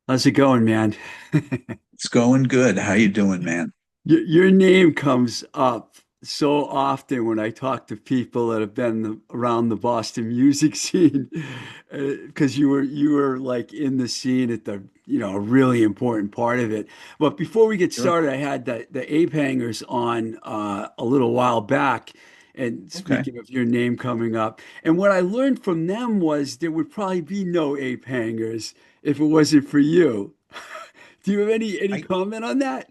How's it going, man? It's going good. How you doing, man? Your name comes up so often when I talk to people that have been around the Boston music scene, because you were like in the scene at the a really important part of it. But before we get Sure. started, I had the Ape Hangers on a little while back, and Okay. speaking of your name coming up, and what I learned from them was there would probably be no Ape Hangers if it wasn't for you. Do you have any I comment on that?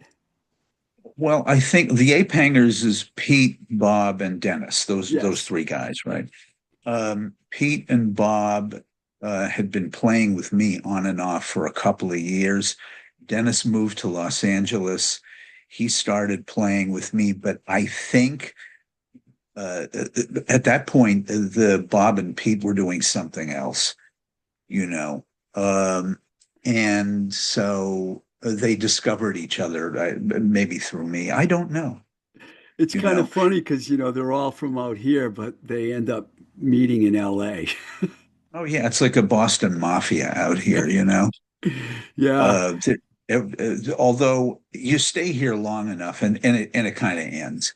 well, I think the Ape Hangers is Pete, Bob, and Dennis. Those Yes. three guys, right? Pete and Bob had been playing with me on and off for a couple of years. Dennis moved to Los Angeles. He started playing with me, but I think at that point, the Bob and Pete were doing something else, you know. Um, and so they discovered each other, maybe through me. I don't know, It's you kind of know. funny because, they're all from out here, but they end up meeting in LA. Oh yeah, it's like a Boston mafia out here, you know. Yeah. Uh, th- Although you stay here long enough, and it kind of ends,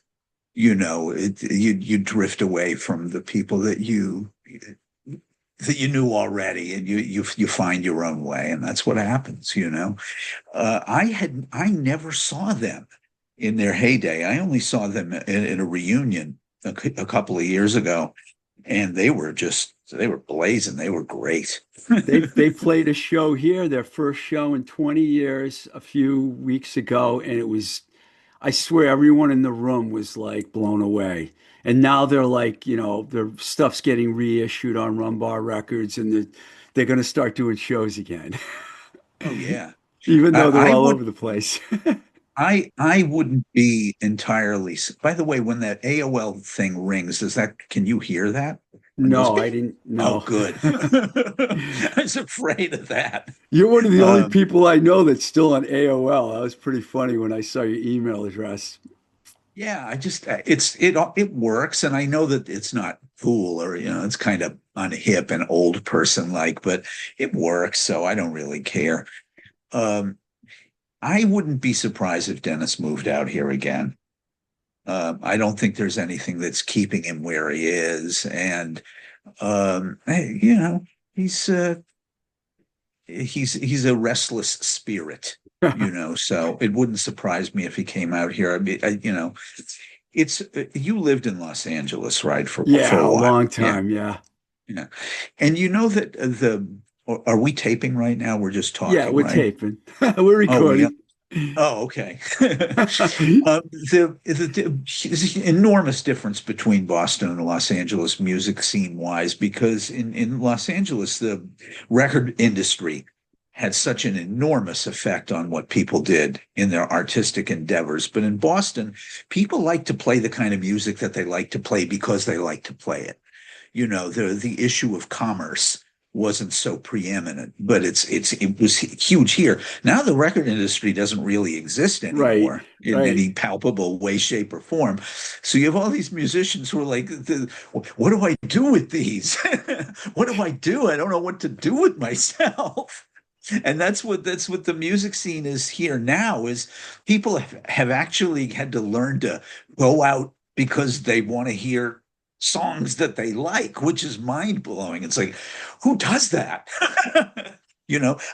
you know. You drift away from the people that you knew already, and you find your own way, and that's what happens, you know. I never saw them in their heyday. I only saw them in a reunion a couple of years ago, and they were blazing. They were great. They played a show here, their first show in 20 years, a few weeks ago, and I swear everyone in the room was like blown away. And now they're like, their stuff's getting reissued on Rumbar Records, and they're going to start doing shows again, Oh yeah. even though they're I all would over the place. I wouldn't be entirely. By the way, when that AOL thing rings, can you hear that? When those No, I bing? didn't Oh, know. good. I was afraid of that. You're one of the only Um, people I know that's still on AOL. That was pretty funny when I saw your email address. yeah, it works, and I know that it's not cool, or it's kind of unhip and old person like, but it works, so I don't really care. Um, I wouldn't be surprised if Dennis moved out here again. I don't think there's anything that's keeping him where he is, and hey, he's uh, he's a restless spirit, So it wouldn't surprise me if he came out here. I mean, it's you lived in Los Angeles, right, for Yeah, a a while, long yeah, time. Yeah. yeah, and you know that are we taping right now? We're just Yeah, talking, we're right? taping. We're Oh, we recording. Oh, okay. There's an enormous difference between Boston and Los Angeles music scene wise, because in Los Angeles, the record industry had such an enormous effect on what people did in their artistic endeavors. But in Boston, people like to play the kind of music that they like to play because they like to play it. The issue of commerce wasn't so preeminent, but it was huge here. Now the record industry doesn't really exist Right, anymore in right. any palpable way, shape, or form. So you have all these musicians who are like, "What do I do with these? What do I do? I don't know what to do with myself." And that's what the music scene is here now. Is people have actually had to learn to go out because they want to hear songs that they like, which is mind blowing. It's like, who does that?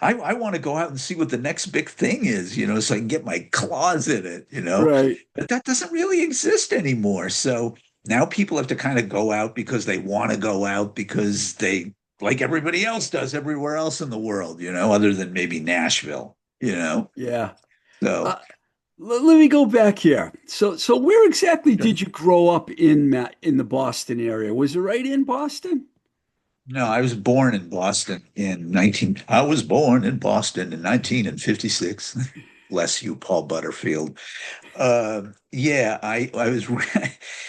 I want to go out and see what the next big thing is, so I can get my claws in it. Right. But that doesn't really exist anymore. So now people have to kind of go out because they want to go out because they, like everybody else does everywhere else in the world, other than maybe Nashville. Yeah. So Uh, Let me go back here. So where exactly sure. did you grow up in the Boston area? Was it right in Boston? No, I was born in Boston in 1956. Bless you, Paul Butterfield. Yeah, I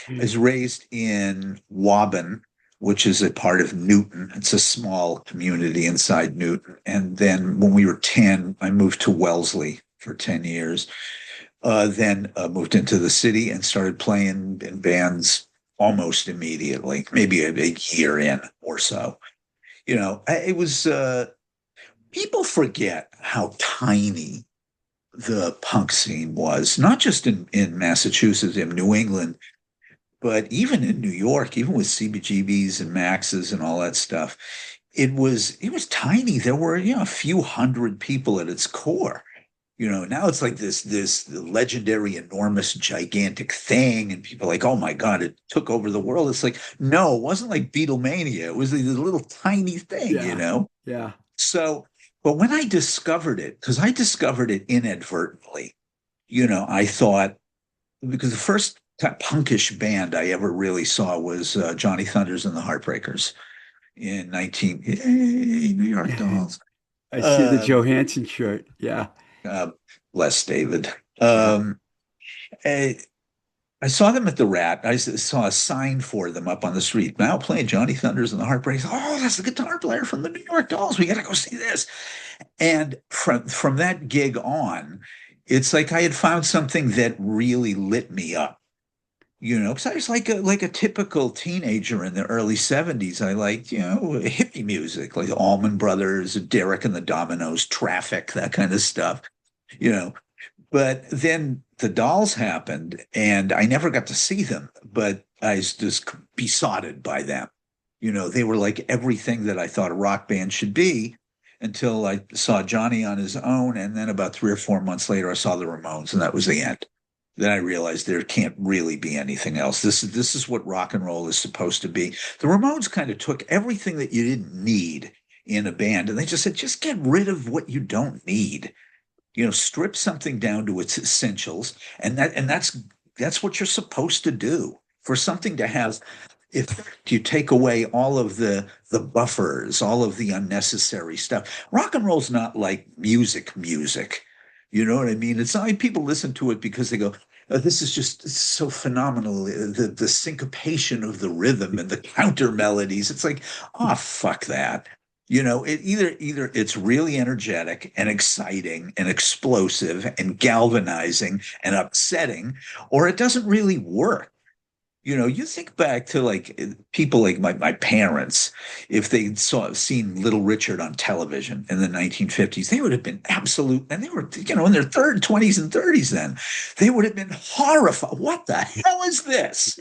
was raised in Waban, which is a part of Newton. It's a small community inside Newton. And then when we were 10, I moved to Wellesley for 10 years. Then moved into the city and started playing in bands almost immediately, maybe a year in or so. It was people forget how tiny the punk scene was, not just in Massachusetts, in New England, but even in New York, even with CBGBs and Maxes and all that stuff. It was tiny. There were, a few hundred people at its core. Now it's like this legendary, enormous, gigantic thing, and people are like, oh my God, it took over the world. It's like, no, it wasn't like Beatlemania. It was a little tiny thing. Yeah. Yeah. So, but when I discovered it, because I discovered it inadvertently, I thought, because the first punkish band I ever really saw was Johnny Thunders and the Heartbreakers in 19, hey, New York Dolls. I see the Uh, Johansson shirt. Yeah. uh, Bless David. Yeah. I, I saw them at the Rat. I saw a sign for them up on the street. Now playing Johnny Thunders and the Heartbreakers. Oh, that's the guitar player from the New York Dolls. We got to go see this. And from that gig on, it's like I had found something that really lit me up. Because I was like a typical teenager in the early 70s. I liked, hippie music, like the Allman Brothers, Derek and the Dominoes, Traffic, that kind of stuff, you know. But then the Dolls happened, and I never got to see them, but I was just besotted by them. They were like everything that I thought a rock band should be until I saw Johnny on his own. And then about 3 or 4 months later, I saw the Ramones, and that was the end. Then I realized there can't really be anything else. This is what rock and roll is supposed to be. The Ramones kind of took everything that you didn't need in a band, and they just said, just get rid of what you don't need. Strip something down to its essentials, and that's what you're supposed to do. For something to have, if you take away all of the buffers, all of the unnecessary stuff. Rock and roll's not like music. You know what I mean? It's not like people listen to it because they go, oh, this is just so phenomenal. The syncopation of the rhythm and the counter melodies. It's like, oh, fuck that. Either it's really energetic and exciting and explosive and galvanizing and upsetting, or it doesn't really work. You think back to like people like my parents, if they seen Little Richard on television in the 1950s, they would have been absolute, and they were, in their 20s and 30s then. They would have been horrified. What the hell is this?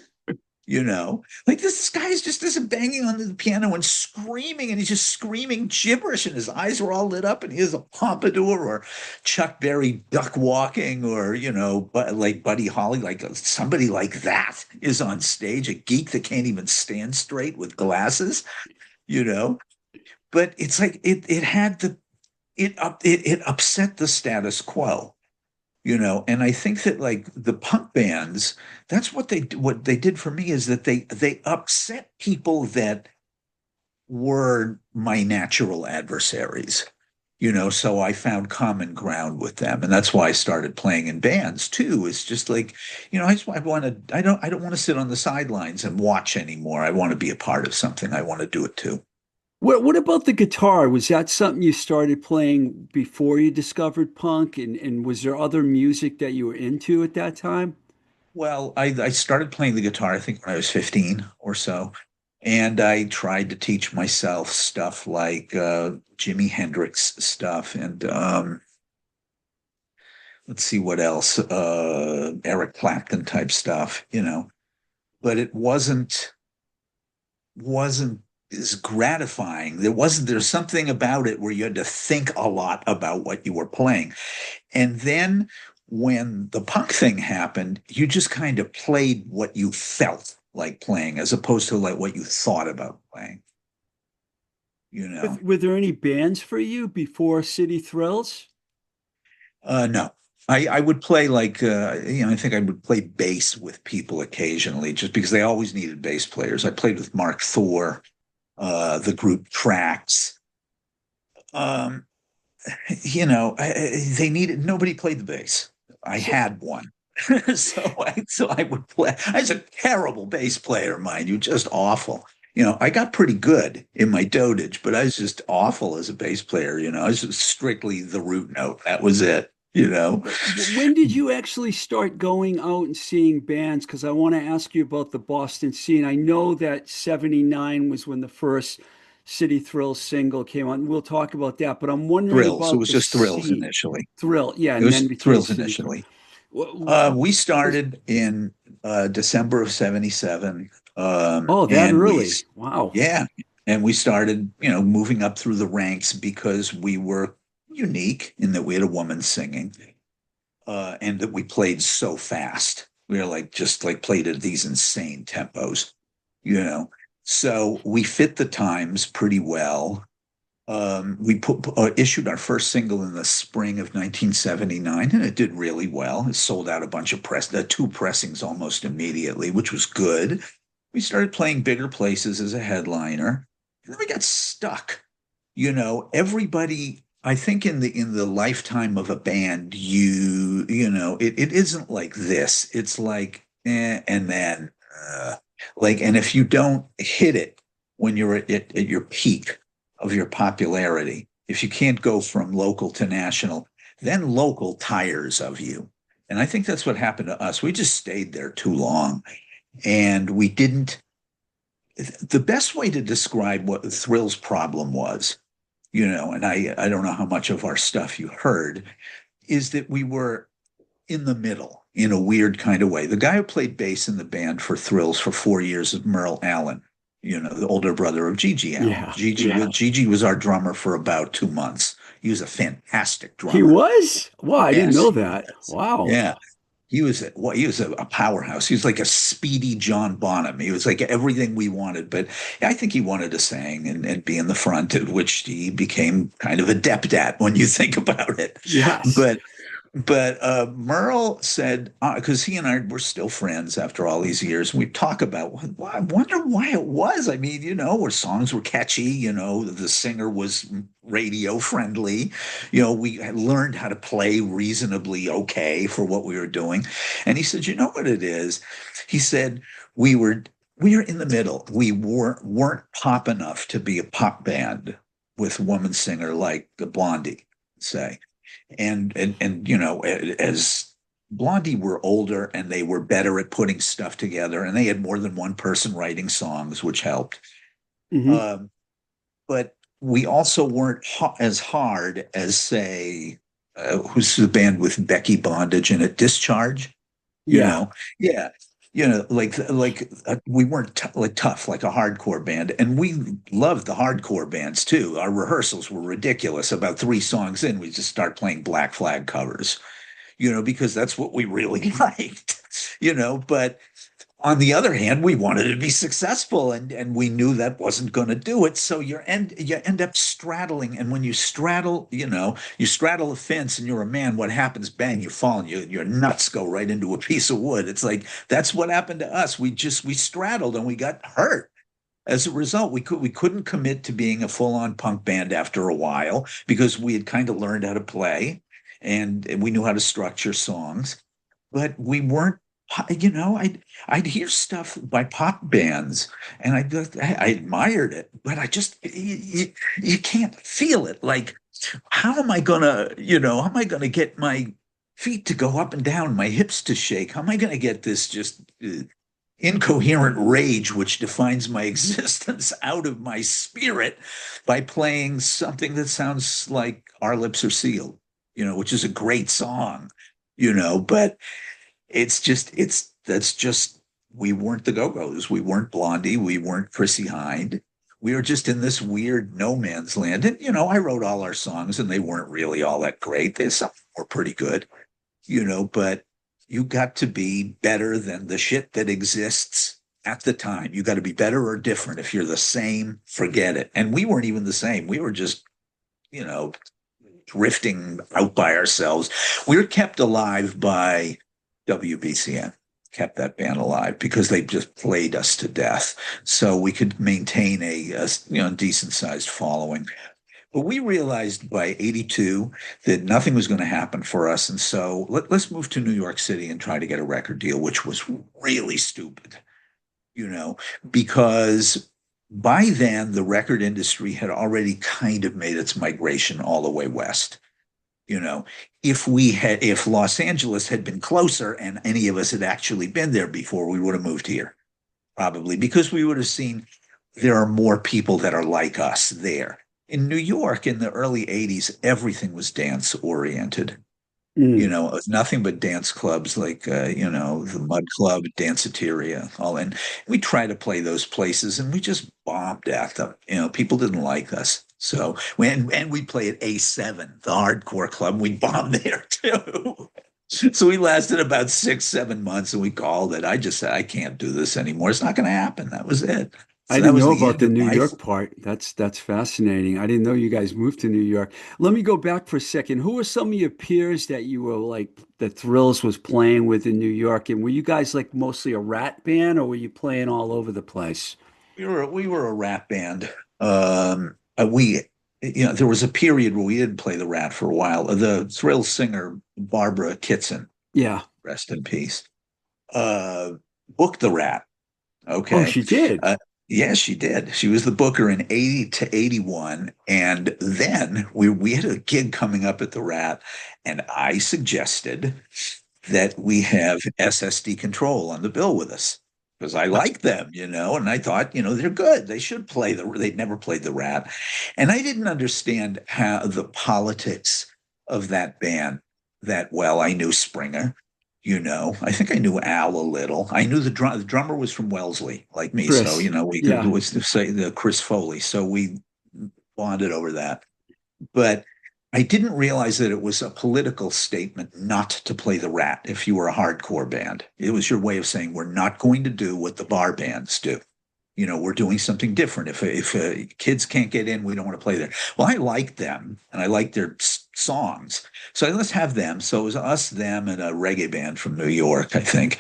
Like this guy is just isn't banging on the piano and screaming, and he's just screaming gibberish, and his eyes are all lit up, and he has a pompadour or Chuck Berry duck walking, or but like Buddy Holly, like somebody like that is on stage, a geek that can't even stand straight with glasses, you know. But it's like it had it upset the status quo, and I think that like the punk bands, that's what they did for me, is that they upset people that were my natural adversaries, so I found common ground with them, and that's why I started playing in bands too. It's just like, I don't want to sit on the sidelines and watch anymore. I want to be a part of something. I want to do it too. What about the guitar? Was that something you started playing before you discovered punk? And was there other music that you were into at that time? Well, I started playing the guitar, I think, when I was 15 or so. And I tried to teach myself stuff like Jimi Hendrix stuff and let's see what else, Eric Clapton type stuff. But it wasn't as gratifying. There's something about it where you had to think a lot about what you were playing. And then when the punk thing happened, you just kind of played what you felt like playing as opposed to like what you thought about playing, you know? Were there any bands for you before City Thrills? No. I would play like I think I would play bass with people occasionally just because they always needed bass players. I played with Mark Thor, the group Tracks. Um, they needed nobody played the bass. I So, had one. So I would play. I was a terrible bass player, mind you, just awful. I got pretty good in my dotage, but I was just awful as a bass player. I was just strictly the root note. That was it. when did you actually start going out and seeing bands? Because I want to ask you about the Boston scene. I know that '79 was when the first City Thrills single came on. We'll talk about that, but I'm wondering Thrills. It about was the just Thrills scene. initially. Thrill, yeah, It and then was became Thrills City Thrill. initially. What We was? started in December of '77, Oh, that and early? Wow. yeah, and we started, moving up through the ranks because we were unique in that we had a woman singing, and that we played so fast. We were like just like played at these insane tempos, you know. So we fit the times pretty well. We issued our first single in the spring of 1979, and it did really well. It sold out a bunch of two pressings almost immediately, which was good. We started playing bigger places as a headliner, and then we got stuck. Everybody. I think in the lifetime of a band, it isn't like this. It's like and then and if you don't hit it when you're at your peak of your popularity, if you can't go from local to national, then local tires of you. And I think that's what happened to us. We just stayed there too long. And we didn't. The best way to describe what the Thrills problem was, and I don't know how much of our stuff you heard, is that we were in the middle in a weird kind of way. The guy who played bass in the band for Thrills for 4 years is Merle Allen, the older brother of Gigi Allen. Yeah. Gigi was our drummer for about 2 months. He was a fantastic He drummer. was? Wow, I didn't Yes. know that. Wow. Yeah. He was a powerhouse. He was like a speedy John Bonham. He was like everything we wanted. But I think he wanted to sing and be in the front, at which he became kind of adept at when you think about it. Yes. But but Merle said, because he and I were still friends after all these years, we talk about, well, I wonder why it was. I mean, our songs were catchy, the singer was radio friendly, we had learned how to play reasonably okay for what we were doing. And he said, you know what it is? He said, we were in the middle. We weren't pop enough to be a pop band with a woman singer like Blondie, say and as Blondie were older and they were better at putting stuff together and they had more than one person writing songs, which helped. Hmm. Um, but we also weren't as hard as, say, who's the band with Becky Bondage in it, Discharge, you Yeah. know? Yeah. We weren't like tough like a hardcore band, and we loved the hardcore bands too. Our rehearsals were ridiculous. About 3 songs in, we just start playing Black Flag covers, because that's what we really liked, But on the other hand, we wanted to be successful, and we knew that wasn't going to do it. So you end up straddling, and when you straddle, you straddle a fence, and you're a man. What happens? Bang! You fall, and your nuts go right into a piece of wood. It's like that's what happened to us. We straddled, and we got hurt. As a result, we couldn't commit to being a full-on punk band after a while because we had kind of learned how to play, and we knew how to structure songs, but we weren't. I'd hear stuff by pop bands, and I admired it, but I just you can't feel it. Like, how am I gonna get my feet to go up and down, my hips to shake? How am I gonna get this just incoherent rage which defines my existence out of my spirit by playing something that sounds like Our Lips Are Sealed, which is a great song, but that's just we weren't the Go-Go's. We weren't Blondie. We weren't Chrissy Hind. We were just in this weird no man's land. And I wrote all our songs, and they weren't really all that great. Some were pretty good, but you got to be better than the shit that exists at the time. You got to be better or different. If you're the same, forget it. And we weren't even the same. We were just, you know, drifting out by ourselves. We were kept alive by WBCN, kept that band alive because they just played us to death. So we could maintain a decent sized following. But we realized by 82 that nothing was going to happen for us. And so let's move to New York City and try to get a record deal, which was really stupid, you know, because by then the record industry had already kind of made its migration all the way west. If Los Angeles had been closer and any of us had actually been there before, we would have moved here probably because we would have seen there are more people that are like us there. In New York in the early 80s, everything was dance oriented. Mm. It was nothing but dance clubs like, the Mud Club, Danceteria, all. And we tried to play those places and we just bombed at them. People didn't like us. So and we play at A7, the hardcore club. We bombed there too. So we lasted about 6, 7 months and we called it. I just said, I can't do this anymore. It's not going to happen. That was it. I So that didn't was know the about end the of New my. York part. That's fascinating. I didn't know you guys moved to New York. Let me go back for a second. Who were some of your peers that you were like the Thrills was playing with in New York? And were you guys like mostly a rat band or were you playing all over the place? We were a rap band. We there was a period where we didn't play the rat for a while. The thrill singer Barbara Kitson, Yeah. rest in peace, uh, booked the rat. Oh, Okay, she did. yeah, she did. She was the booker in 80 to 81, and then we had a gig coming up at the rat, and I suggested that we have SSD Control on the bill with us because I Uh, like them, and I thought, they're good. They should play they'd never played the Rat. And I didn't understand how the politics of that band that well. I knew Springer, I think I knew Al a little. I knew the drummer was from Wellesley, like me. So, Chris. we could Yeah. was to say the Chris Foley. So we bonded over that. But I didn't realize that it was a political statement not to play the Rat if you were a hardcore band. It was your way of saying, we're not going to do what the bar bands do. We're doing something different. If kids can't get in, we don't want to play there. Well, I liked them and I liked their songs. So let's have them. So it was us, them, and a reggae band from New York, I think.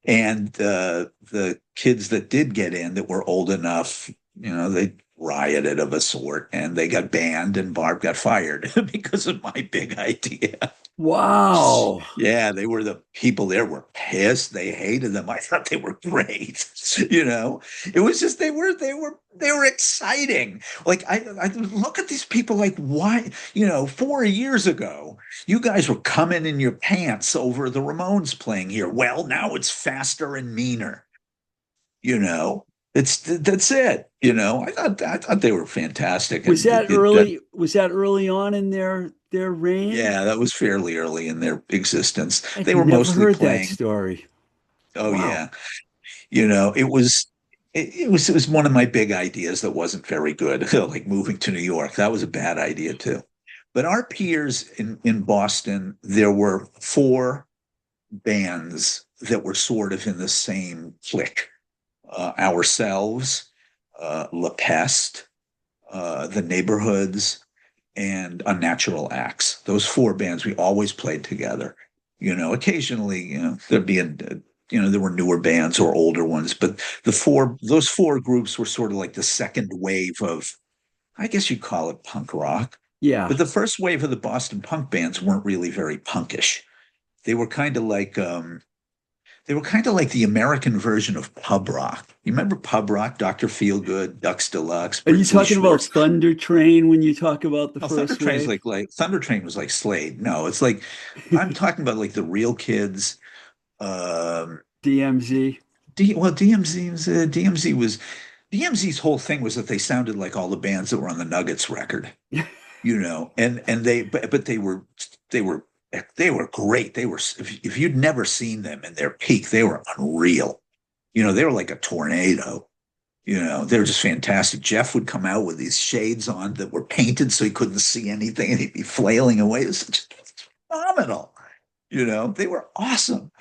And the kids that did get in that were old enough, they rioted of a sort and they got banned and Barb got fired because of my big idea. Wow. Yeah, they were the people there were pissed. They hated them. I thought they were great. It was just they were exciting. Like I look at these people like why 4 years ago you guys were coming in your pants over the Ramones playing here. Well, now it's faster and meaner. You know, that's it. I thought they were fantastic, and Was that early on in their reign? yeah, that was fairly early in their existence. I'd They were never mostly heard that playing. story. Oh Wow. yeah, it was one of my big ideas that wasn't very good. Like moving to New York, that was a bad idea too. But our peers in Boston, there were four bands that were sort of in the same clique. Ourselves, La Peste, the Neighborhoods, and Unnatural Acts. Those four bands we always played together. Occasionally, there'd be there were newer bands or older ones, but those four groups were sort of like the second wave of, I guess you'd call it punk rock. Yeah. But the first wave of the Boston punk bands weren't really very punkish. They were kind of like they were kind of like the American version of pub rock. You remember pub rock, Dr. Feelgood, Ducks Deluxe, Are you Brinsley talking about Schwartz? Thunder Train when you talk about the No, Thunder first Train's wave? like Thunder Train was like Slade. No, it's like I'm talking about like the Real Kids. Um, DMZ. DMZ DMZ's whole thing was that they sounded like all the bands that were on the Nuggets record, and but they were they were great. They were if you'd never seen them in their peak, they were unreal. They were like a tornado. They were just fantastic. Jeff would come out with these shades on that were painted so he couldn't see anything, and he'd be flailing away. It was just phenomenal. They were awesome.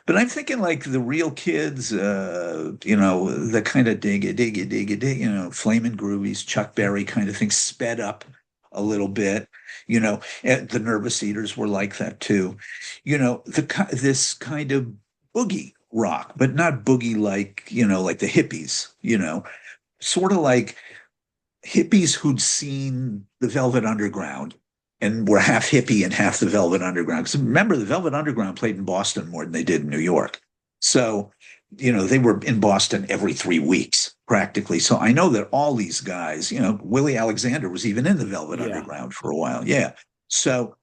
But I'm thinking like the Real Kids, the kind of dig it, dig it, dig it, dig, Flamin' Groovies, Chuck Berry kind of thing, sped up a little bit. And the Nervous Eaters were like that too. This kind of boogie rock, but not boogie like, like the hippies, sort of like hippies who'd seen the Velvet Underground and were half hippie and half the Velvet Underground. Because remember, the Velvet Underground played in Boston more than they did in New York. So, they were in Boston every 3 weeks practically. So I know that all these guys, Willie Alexander was even in the Velvet Yeah. Underground for a while. Yeah. So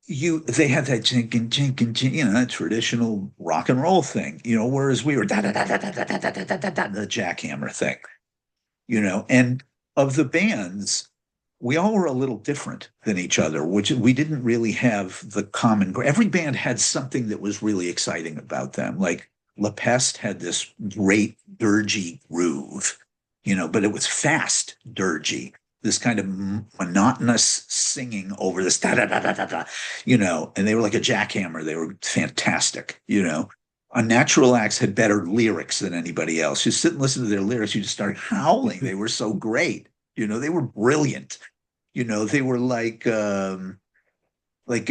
they had that jinkin, jinkin, jinkin, that traditional rock and roll thing, whereas we were da da da da da da da da da da the jackhammer thing. And of the bands, we all were a little different than each other, which we didn't really have the common. Every band had something that was really exciting about them. Like La Peste had this great dirgy groove, but it was fast dirgy, this kind of monotonous singing over this da da da da da da, and they were like a jackhammer. They were fantastic. Unnatural Acts had better lyrics than anybody else. You sit and listen to their lyrics, you just start howling. They were so great. They were brilliant. They were like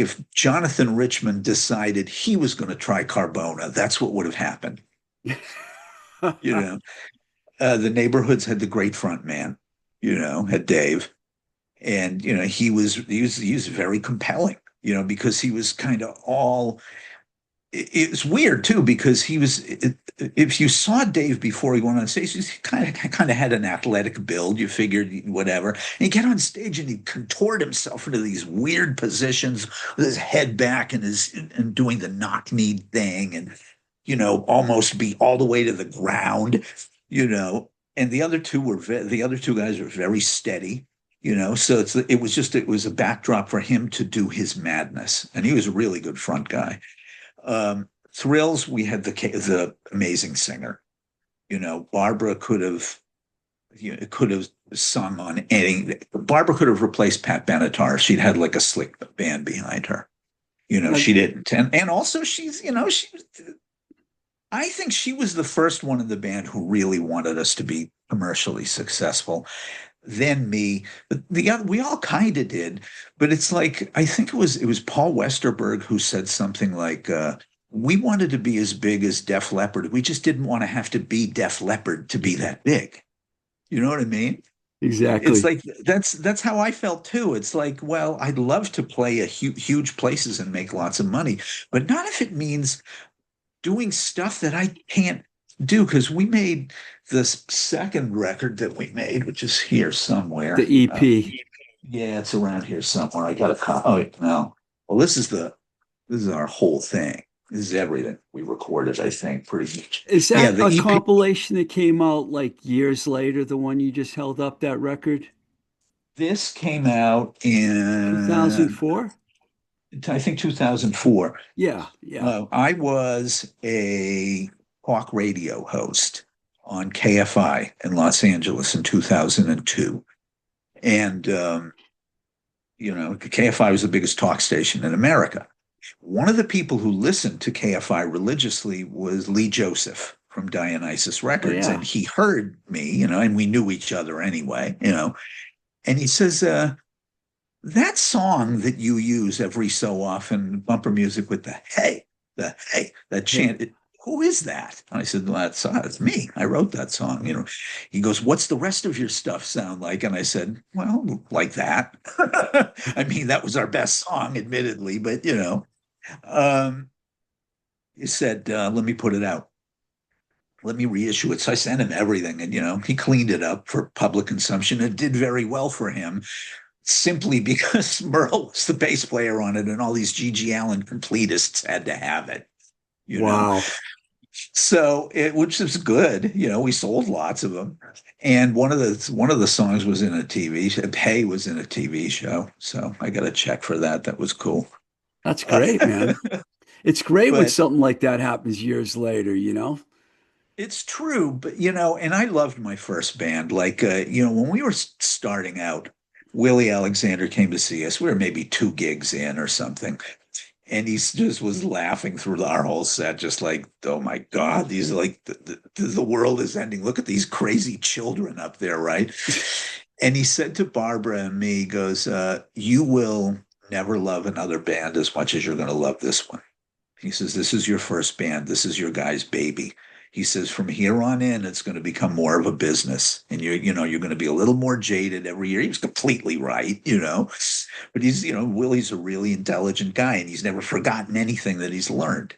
if Jonathan Richman decided he was going to try Carbona, that's what would have happened. You know, the Neighborhoods had the great front man, had Dave, and he was very compelling, because he was kind of all. It's weird too because he was. If you saw Dave before he went on stage, he kind of had an athletic build. You figured whatever, and he'd get on stage and he'd contort himself into these weird positions with his head back and doing the knock knee thing, and almost be all the way to the ground, you know. And the other two guys were very steady, So it was a backdrop for him to do his madness, and he was a really good front guy. Thrills, we had the amazing singer. Barbara could have sung on any. Barbara could have replaced Pat Benatar. She'd had like a slick band behind her. Like, She didn't, and also I think she was the first one in the band who really wanted us to be commercially successful. Then me, but the other, we all kind of did, but it's like I think it was Paul Westerberg who said something like, "We wanted to be as big as Def Leppard. We just didn't want to have to be Def Leppard to be that big." You know what I mean? It's exactly. like that's how I felt too. It's like, well, I'd love to play a huge places and make lots of money, but not if it means doing stuff that I can't do. Because we made this second record that we made, which is here The somewhere. EP. Yeah, it's around here somewhere. I got a copy. Oh no. Well, this is our whole thing. This is everything we recorded, I think, pretty much. Is Yeah, that the a EP. compilation that came out like years later, the one you just held up, that record? This came out in 2004? I think 2004. Yeah, yeah. I was a talk radio host on KFI in Los Angeles in 2002. And, KFI was the biggest talk station in America. One of the people who listened to KFI religiously was Lee Joseph from Dionysus Oh, Records. And yeah. he heard me, and we knew each other anyway. And he says, that song that you use every so often, bumper music with the hey, that Hey, chant, who is that? And I said, well, that's me. I wrote that song. He goes, what's the rest of your stuff sound like? And I said, well, like that. I mean, that was our best song, admittedly, but um, he said, let me put it out. Let me reissue it. So I sent him everything, and he cleaned it up for public consumption. It did very well for him simply because Merle was the bass player on it, and all these G.G. Allen completists had to have it, you know. wow. So which is good, we sold lots of them, and one of the songs was in a TV. Hey was in a TV show, so I got a check for that. That was cool. That's Uh, great, man. It's great when but something like that happens years later, you know? it's true, but and I loved my first band. Like, when we were starting out, Willie Alexander came to see us. We were maybe two gigs in or something, and he just was laughing through our whole set, just like, "Oh my God, these are like the world is ending. Look at these crazy children up there, right?" And he said to Barbara and me, he goes, "You will never love another band as much as you're going to love this one." He says, "This is your first band. This is your guy's baby." He says, "From here on in, it's going to become more of a business, and you're going to be a little more jaded every year." He was completely right. But Willie's a really intelligent guy, and he's never forgotten anything that he's learned.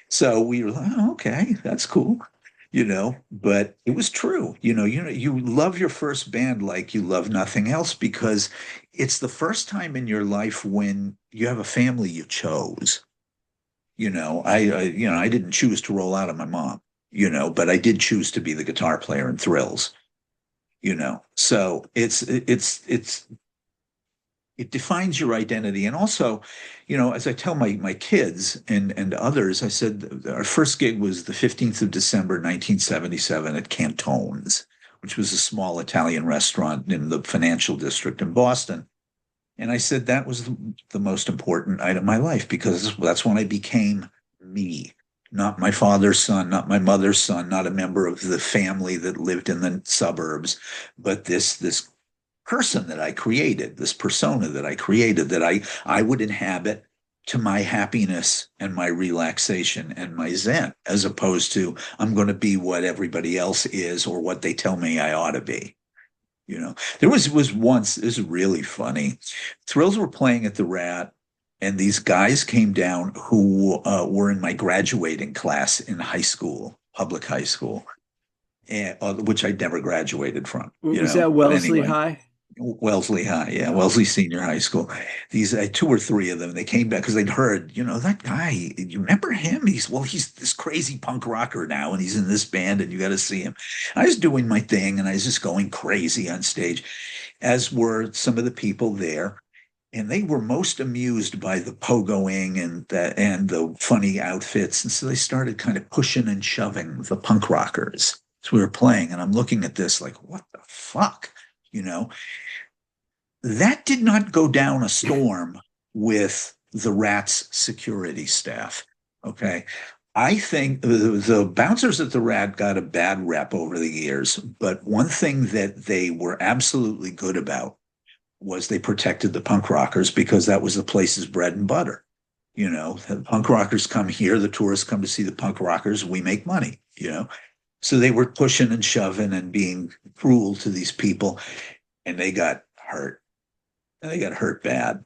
So we were like, "Oh, okay, that's cool." But it was true. You love your first band like you love nothing else, because it's the first time in your life when you have a family you chose. I didn't choose to roll out of my mom, but I did choose to be the guitar player in Thrills. So it defines your identity. And also, as I tell my kids and others, I said our first gig was the 15th of December, 1977 at Cantone's, which was a small Italian restaurant in the financial district in Boston. And I said that was the most important night of my life because that's when I became me, not my father's son, not my mother's son, not a member of the family that lived in the suburbs, but this person that I created, this persona that I created, that I would inhabit to my happiness and my relaxation and my zen, as opposed to I'm going to be what everybody else is or what they tell me I ought to be. There was once, this is really funny. Thrills were playing at the Rat, and these guys came down who were in my graduating class in high school, public high school, and, which I never graduated from, Was that But Wellesley anyway, High? Wellesley High, yeah, Yeah. Wellesley Senior High School. These two or three of them, they came back because they'd heard, that guy. You remember him? He's this crazy punk rocker now, and he's in this band, and you got to see him. I was doing my thing, and I was just going crazy on stage, as were some of the people there, and they were most amused by the pogoing and the funny outfits, and so they started kind of pushing and shoving the punk rockers as we were playing, and I'm looking at this like, what the fuck, you know? That did not go down a storm with the Rat's security staff. Okay. I think the bouncers at the Rat got a bad rep over the years, but one thing that they were absolutely good about was they protected the punk rockers because that was the place's bread and butter. The punk rockers come here, the tourists come to see the punk rockers, we make money. So they were pushing and shoving and being cruel to these people, and they got hurt. And they got hurt bad,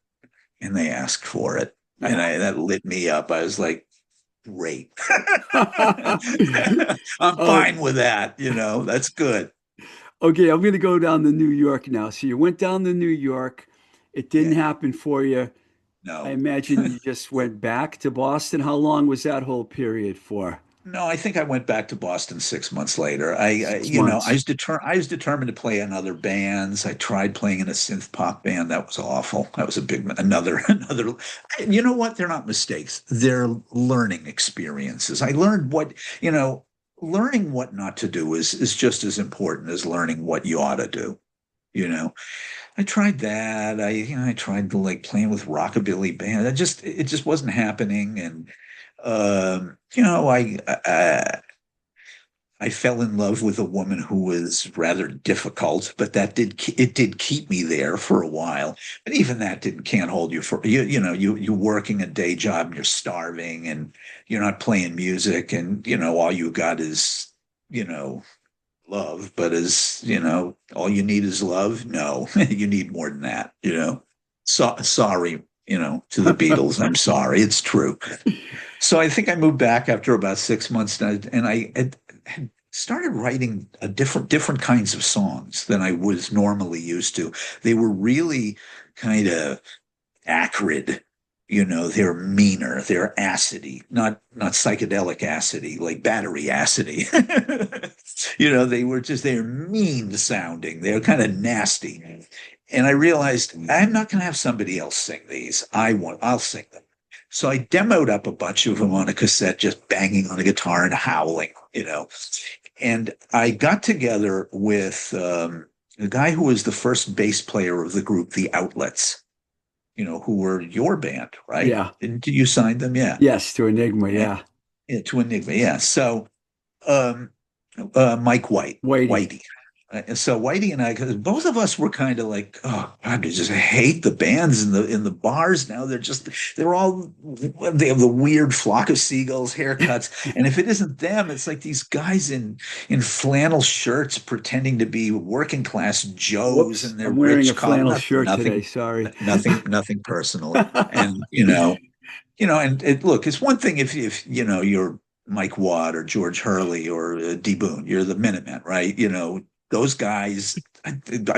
and they asked for it. And Yeah. that lit me up. I was like, great. I'm Oh, fine with that. That's good. okay. I'm going to go down to New York now. So you went down to New York. It didn't Yeah. happen for you. I No. imagine you just went back to Boston. How long was that whole period for? No, I think I went back to Boston 6 months later. I 6 months. I was determined to play in other bands. I tried playing in a synth pop band. That was awful. That was a big another. You know what? They're not mistakes. They're learning experiences. I learned learning what not to do is just as important as learning what you ought to do. You know, I tried that. I tried to like playing with rockabilly band. It just wasn't happening. And I fell in love with a woman who was rather difficult, but it did keep me there for a while. But even that didn't can't hold you for you working a day job and you're starving and you're not playing music and all you got is love. But all you need is love. No, you need more than that. Sorry, to the Beatles. I'm sorry. It's true. So I think I moved back after about 6 months, and I had started writing a different kinds of songs than I was normally used to. They were really kind of acrid. They're meaner, they're acidy, not psychedelic acidy, like battery acidy. They're mean sounding. They're kind of nasty. And I realized I'm not going to have somebody else sing these. I'll sing them. So I demoed up a bunch of them on a cassette, just banging on a guitar and howling. And I got together with the guy who was the first bass player of the group, The Outlets, who were your band, right? Yeah. Didn't you sign them? Yeah. Yes, to Enigma. Yeah. Yeah. Yeah, to Enigma. Yeah. So um, Mike Whitey. Whitey. And so Whitey and I, because both of us were kind of like, oh God, I just hate the bands in the bars now. They have the weird flock of seagulls haircuts, and if it isn't them, it's like these guys in flannel shirts pretending to be working class Joes Whoops. and their I'm wearing a rich flannel shirt today. Sorry. nothing personal, and and look, it's one thing if you're Mike Watt or George Hurley or D Boon, you're the Minutemen, right? Those guys. I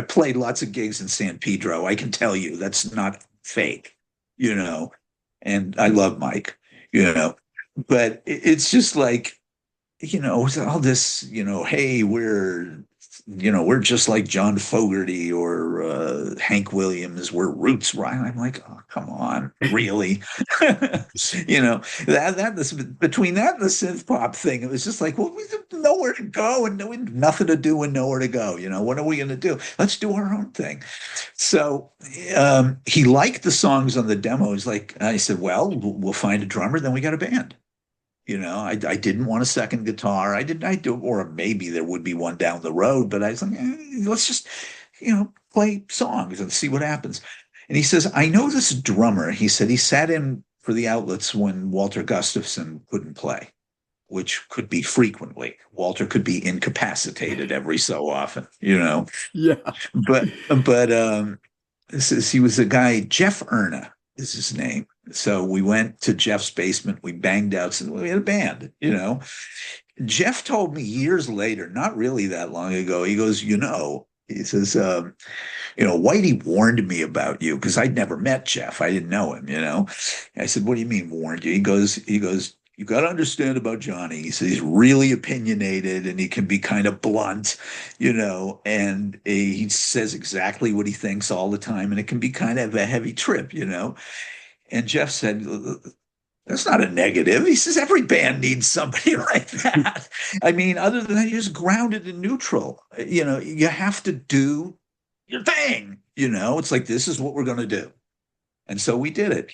played lots of gigs in San Pedro. I can tell you that's not fake, you know. And I love Mike, but it's just like all this, hey, we're we're just like John Fogerty or Hank Williams. We're roots, right? I'm like, oh, come on, really? That between that and the synth pop thing, it was just like, well, we have nowhere to go and nothing to do and nowhere to go. What are we going to do? Let's do our own thing. So he liked the songs on the demo. He's like, I said, well, we'll find a drummer, then we got a band. I didn't want a second guitar. I do, or maybe there would be one down the road, but I was like, let's just, play songs and see what happens. And he says, I know this drummer. He said he sat in for the outlets when Walter Gustafson couldn't play, which could be frequently. Walter could be incapacitated every so often, Yeah. but he was a guy, Jeff Erna is his name. So we went to Jeff's basement. We banged out, and we had a band. Jeff told me years later, not really that long ago, he goes, he says, Whitey warned me about you because I'd never met Jeff. I didn't know him. I said, what do you mean warned you? He goes, you got to understand about Johnny. He says he's really opinionated and he can be kind of blunt, and he says exactly what he thinks all the time. And it can be kind of a heavy trip. And Jeff said, that's not a negative. He says every band needs somebody like that. I mean, other than that, you're just grounded in neutral. You have to do your thing. It's like, this is what we're going to do. And so we did it.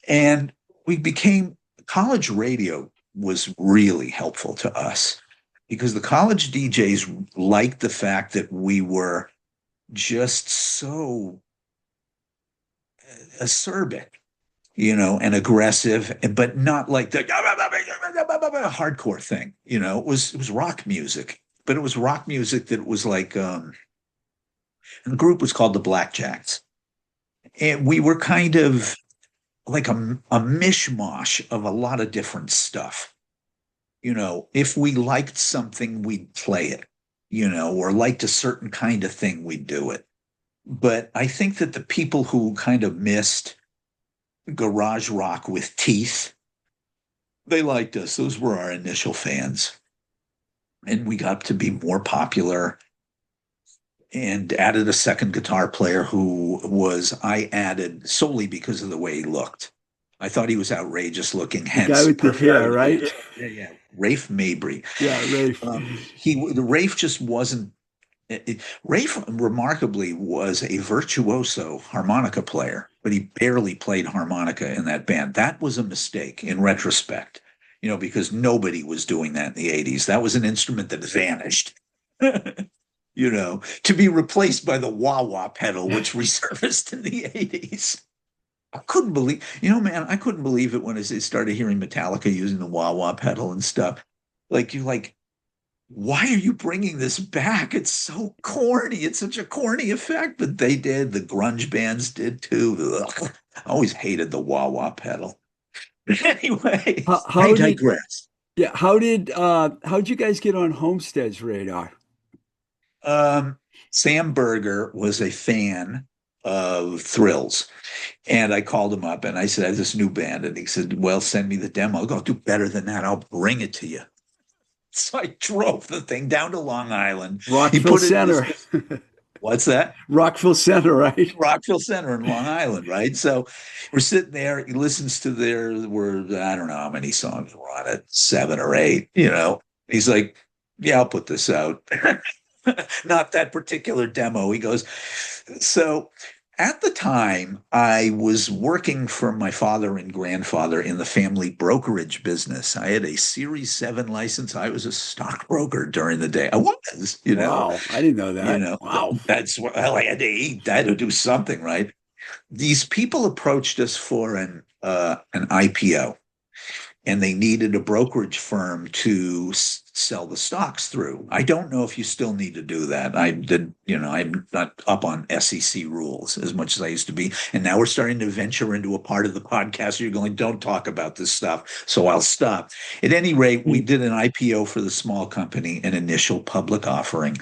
And we became, college radio was really helpful to us because the college DJs liked the fact that we were just so acerbic, and aggressive, but not like the hardcore thing. It was rock music, but it was rock music that was like, and the group was called the Blackjacks. And we were kind of like a mishmash of a lot of different stuff. If we liked something, we'd play it, or liked a certain kind of thing, we'd do it. But I think that the people who kind of missed garage rock with teeth, they liked us. Those were our initial fans. And we got to be more popular and added a second guitar player I added solely because of the way he looked. I thought he was outrageous looking, The guy hence with the hair, perfect. right? Yeah. Rafe Mabry. Yeah, Rafe. The Rafe just wasn't. Rafe remarkably was a virtuoso harmonica player, but he barely played harmonica in that band. That was a mistake in retrospect, because nobody was doing that in the 80s. That was an instrument that vanished, to be replaced by the wah-wah pedal, which resurfaced in the 80s. I couldn't believe, man, I couldn't believe it when I started hearing Metallica using the wah-wah pedal and stuff. Like, you're like, why are you bringing this back? It's so corny. It's such a corny effect, but they did. The grunge bands did too. Ugh. I always hated the wah-wah pedal. Anyway, I How did digress. yeah, how'd you guys get on Homestead's radar? Um, Sam Berger was a fan of Thrills. And I called him up and I said, I have this new band. And he said, well, send me the demo. I'll go, do better than that. I'll bring it to you. So I drove the thing down to Long Island. He Rockville put it in Center. his, what's that? Rockville Center, right? Rockville Center in Long Island, right? So we're sitting there. He listens to I don't know how many songs were on it, 7 or 8. He's like, yeah, I'll put this out. Not that particular demo. He goes, so at the time, I was working for my father and grandfather in the family brokerage business. I had a Series 7 license. I was a stockbroker during the day. I was. Wow, I didn't know that. Wow. That's what, well, I had to eat. I had to do something, right? These people approached us for an IPO, and they needed a brokerage firm to sell the stocks through. I don't know if you still need to do that. I'm not up on SEC rules as much as I used to be. And now we're starting to venture into a part of the podcast where you're going, don't talk about this stuff. So I'll stop. At any rate, we did an IPO for the small company, an initial public offering.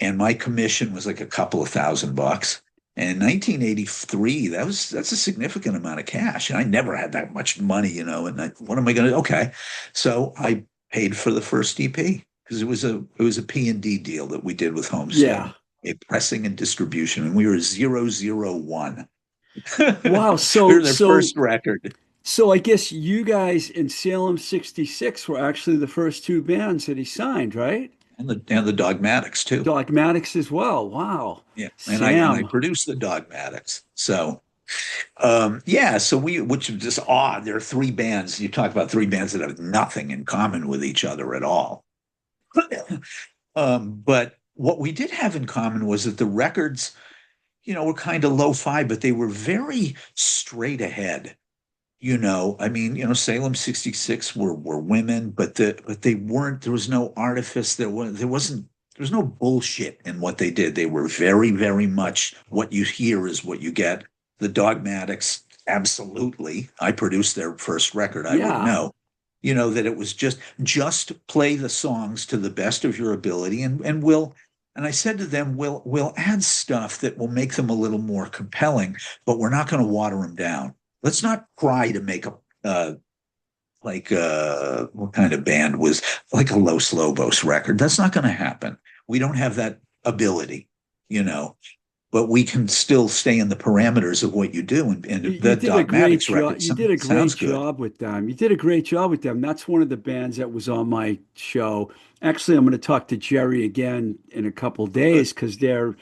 And my commission was like a couple of $1,000. And in 1983, that's a significant amount of cash. And I never had that much money, and what am I going to do? Okay. So I paid for the first EP. because it was a P&D deal that we did with Yeah. Homestead, a pressing and distribution, and we were 001. Wow. We So were their so first record. so I guess you guys in Salem 66 were actually the first two bands that he signed, right? And the Dogmatics too. Dogmatics as well. Wow. Yeah. And I Sam. produced the Dogmatics. So yeah, so which is just odd. There are three bands. You talk about three bands that have nothing in common with each other at all. But what we did have in common was that the records, were kind of lo-fi, but they were very straight ahead. I mean, Salem 66 were women, but they weren't, there was no artifice, there was no bullshit in what they did. They were very, very much what you hear is what you get. The Dogmatics, absolutely. I produced their first record, I would Yeah. know. That it was just play the songs to the best of your ability, and I said to them, we'll add stuff that will make them a little more compelling, but we're not going to water them down. Let's not try to make a what kind of band was like a Los Lobos record. That's not going to happen. We don't have that ability, you know, but we can still stay in the parameters of what you do. And You the did a great Dogmatics job. record You did a great sounds good. job with them. You did a great job with them. That's one of the bands that was on my show. Actually, I'm going to talk to Jerry again in a couple Good. days because their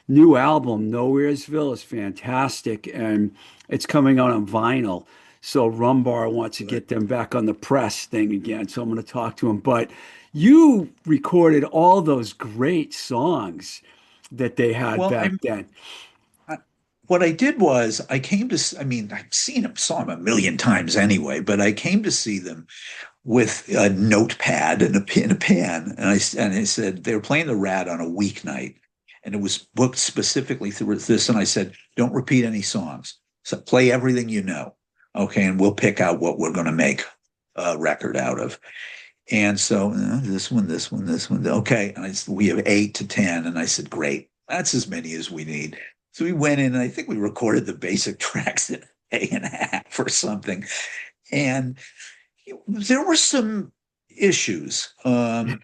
new album, Nowheresville, is fantastic and it's coming out on vinyl. So Rumbar wants to Good. get them back on the press thing again. So I'm going to talk to him. But you recorded all those great songs that they had Well, back then. I, what I did was I came to, I mean, I've seen them, saw them a million times anyway, but I came to see them with a notepad and a pen. And I said, they were playing the Rat on a weeknight and it was booked specifically through this. And I said, don't repeat any songs. So play everything you know. Okay. And we'll pick out what we're going to make a record out of. And so this one, this one, this one. Okay. And we have 8 to 10. And I said, great. That's as many as we need. So we went in and I think we recorded the basic tracks in a day and a half or something. And there were some issues. I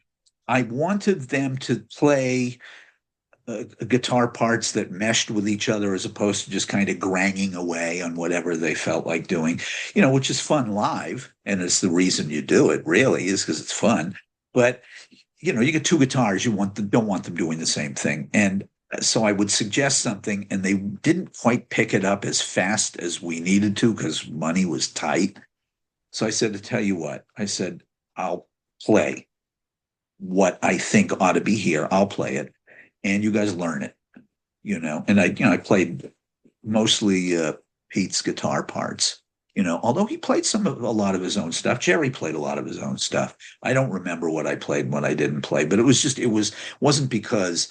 wanted them to play guitar parts that meshed with each other as opposed to just kind of granging away on whatever they felt like doing, which is fun live. And it's the reason you do it, really, is because it's fun. But, you get two guitars, don't want them doing the same thing. And so I would suggest something, and they didn't quite pick it up as fast as we needed to because money was tight. So I said, to tell you what, I said, I'll play what I think ought to be here. I'll play it and you guys learn it, and I played mostly Pete's guitar parts, although he played a lot of his own stuff. Jerry played a lot of his own stuff. I don't remember what I played and what I didn't play, but wasn't because,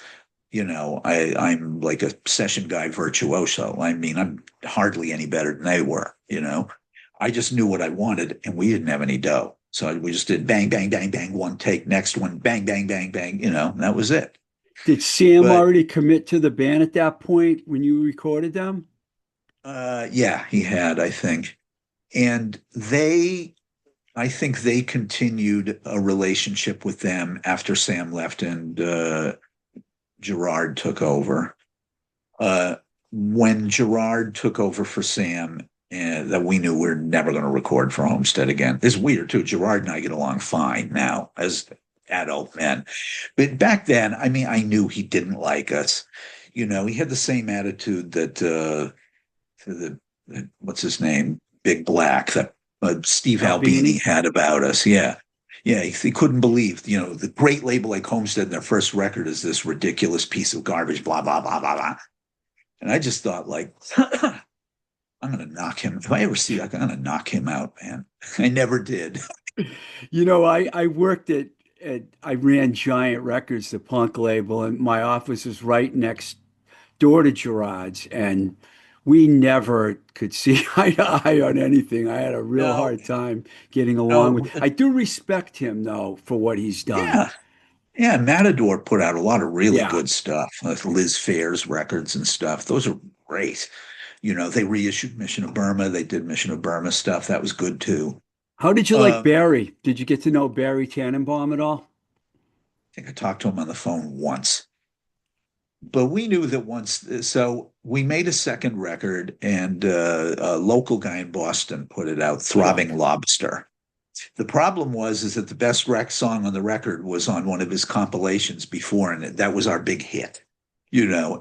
I'm like a session guy virtuoso. I mean, I'm hardly any better than they were, I just knew what I wanted and we didn't have any dough. So we just did bang, bang, bang, bang, one take, next one, bang, bang, bang, bang, and that was it. Did Sam But already commit to the band at that point when you recorded them? yeah, he had, I think. And I think they continued a relationship with them after Sam left and Gerard took over. When Gerard took over for Sam, that we knew we're never going to record for Homestead again. It's weird too. Gerard and I get along fine now as adult men, but back then, I mean, I knew he didn't like us. He had the same attitude that what's his name, Big Black, that Steve Albini Albini? had about us. Yeah. Yeah, he couldn't believe, the great label like Homestead, their first record is this ridiculous piece of garbage, blah, blah, blah, blah, blah. And I just thought, like, I'm going to knock him. If I ever see that, I'm going to knock him out, man. I never did. I worked I ran Giant Records, the punk label, and my office was right next door to Gerard's, and we never could see eye to eye on anything. I had a real No, hard time getting along no. with. I do respect him though for what he's done. Yeah. Yeah. Matador put out a lot of really Yeah. good stuff, like Liz Phair's records and stuff. Those are great. They reissued Mission of Burma. They did Mission of Burma stuff. That was good too. How did you like Uh, Barry? Did you get to know Barry Tannenbaum at all? think I talked to him on the phone once. But we knew that once, so we made a second record, and a local guy in Boston put it out, Sure. Throbbing Lobster. The problem was is that the best rec song on the record was on one of his compilations before, and that was our big hit.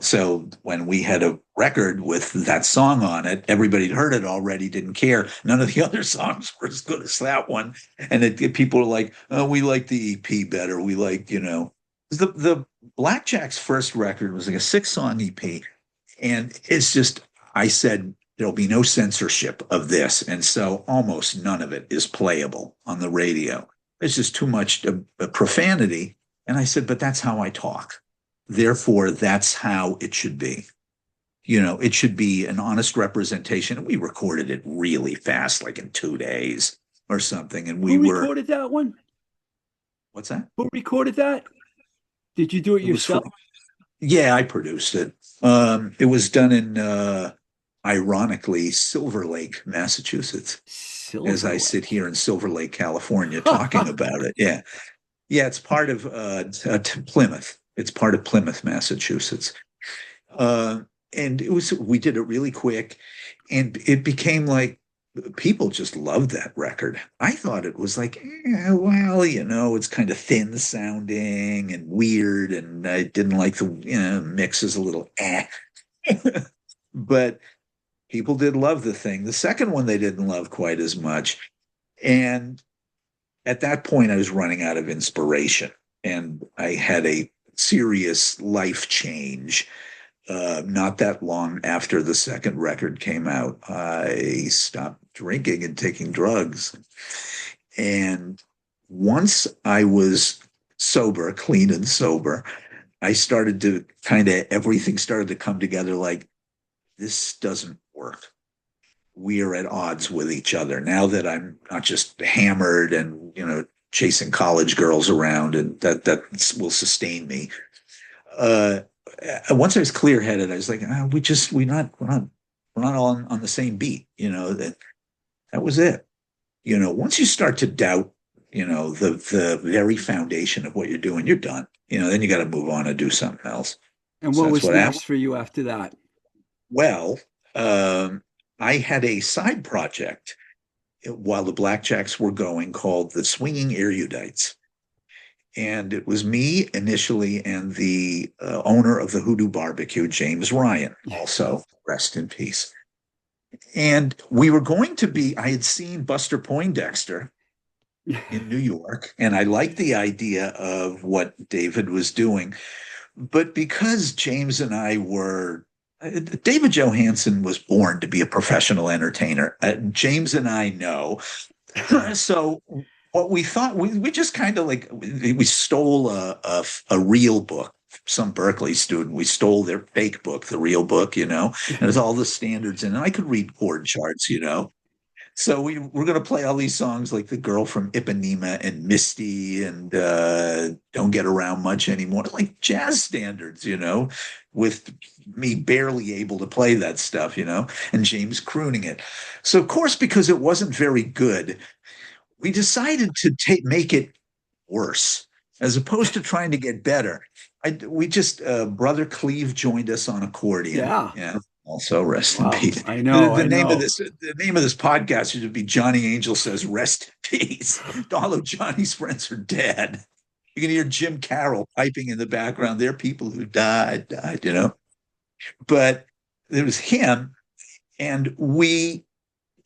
So when we had a record with that song on it, everybody had heard it already, didn't care. None of the other songs were as good as that one. And people were like, oh, we like the EP better. We like, the Blackjack's first record was like a 6 song EP. And it's just, I said, there'll be no censorship of this. And so almost none of it is playable on the radio. It's just too much profanity. And I said, but that's how I talk. Therefore, that's how it should be. It should be an honest representation. We recorded it really fast, like in 2 days or something. And we Who were, recorded that one? what's that? Who recorded that? Did you do it It was yourself? Yeah, I produced it. It was done in, ironically, Silver Lake, Massachusetts, as Silver I sit Lake. here in Silver Lake, California, talking about it. Yeah. Yeah, it's part of Plymouth. It's part of Plymouth, Massachusetts. Uh, and we did it really quick, and it became like people just loved that record. I thought it was like, well, it's kind of thin sounding and weird, and I didn't like the mix is a little but people did love the thing. The second one they didn't love quite as much, and at that point I was running out of inspiration, and I had a serious life change. Not that long after the second record came out, I stopped drinking and taking drugs. And once I was sober, clean and sober, I started to everything started to come together like, this doesn't work. We are at odds with each other. Now that I'm not just hammered and, chasing college girls around, and that will sustain me. Uh, Once I was clear headed, I was like, we're not all on the same beat. That was it. Once you start to doubt, the very foundation of what you're doing, you're done. Then you got to move on and do something else. And So what that's was what happened. next for you after that? Well, I had a side project while the Blackjacks were going called the Swinging Erudites. And it was me initially and the owner of the Hoodoo Barbecue, James Ryan, also rest in peace. And we were going to be, I had seen Buster Poindexter in New York, and I liked the idea of what David was doing. But because James and I were, David Johansen was born to be a professional entertainer. James and I know. So what we thought, we just kind of like, we stole a real book, some Berkeley student. We stole their fake book, the real book, and it's all the standards in it. I could read chord charts. So we're going to play all these songs like The Girl from Ipanema and Misty and Don't Get Around Much Anymore, like jazz standards, with me barely able to play that stuff, and James crooning it. So, of course, because it wasn't very good, we decided to make it worse as opposed to trying to get better. We just Brother Cleve joined us on accordion. Yeah. Yeah. Also, rest in Wow. peace. I The, know. the I name of know. this podcast should be Johnny Angel Says Rest in Peace. All of Johnny's friends are dead. You can hear Jim Carroll piping in the background. There are people who died. But there was him, and we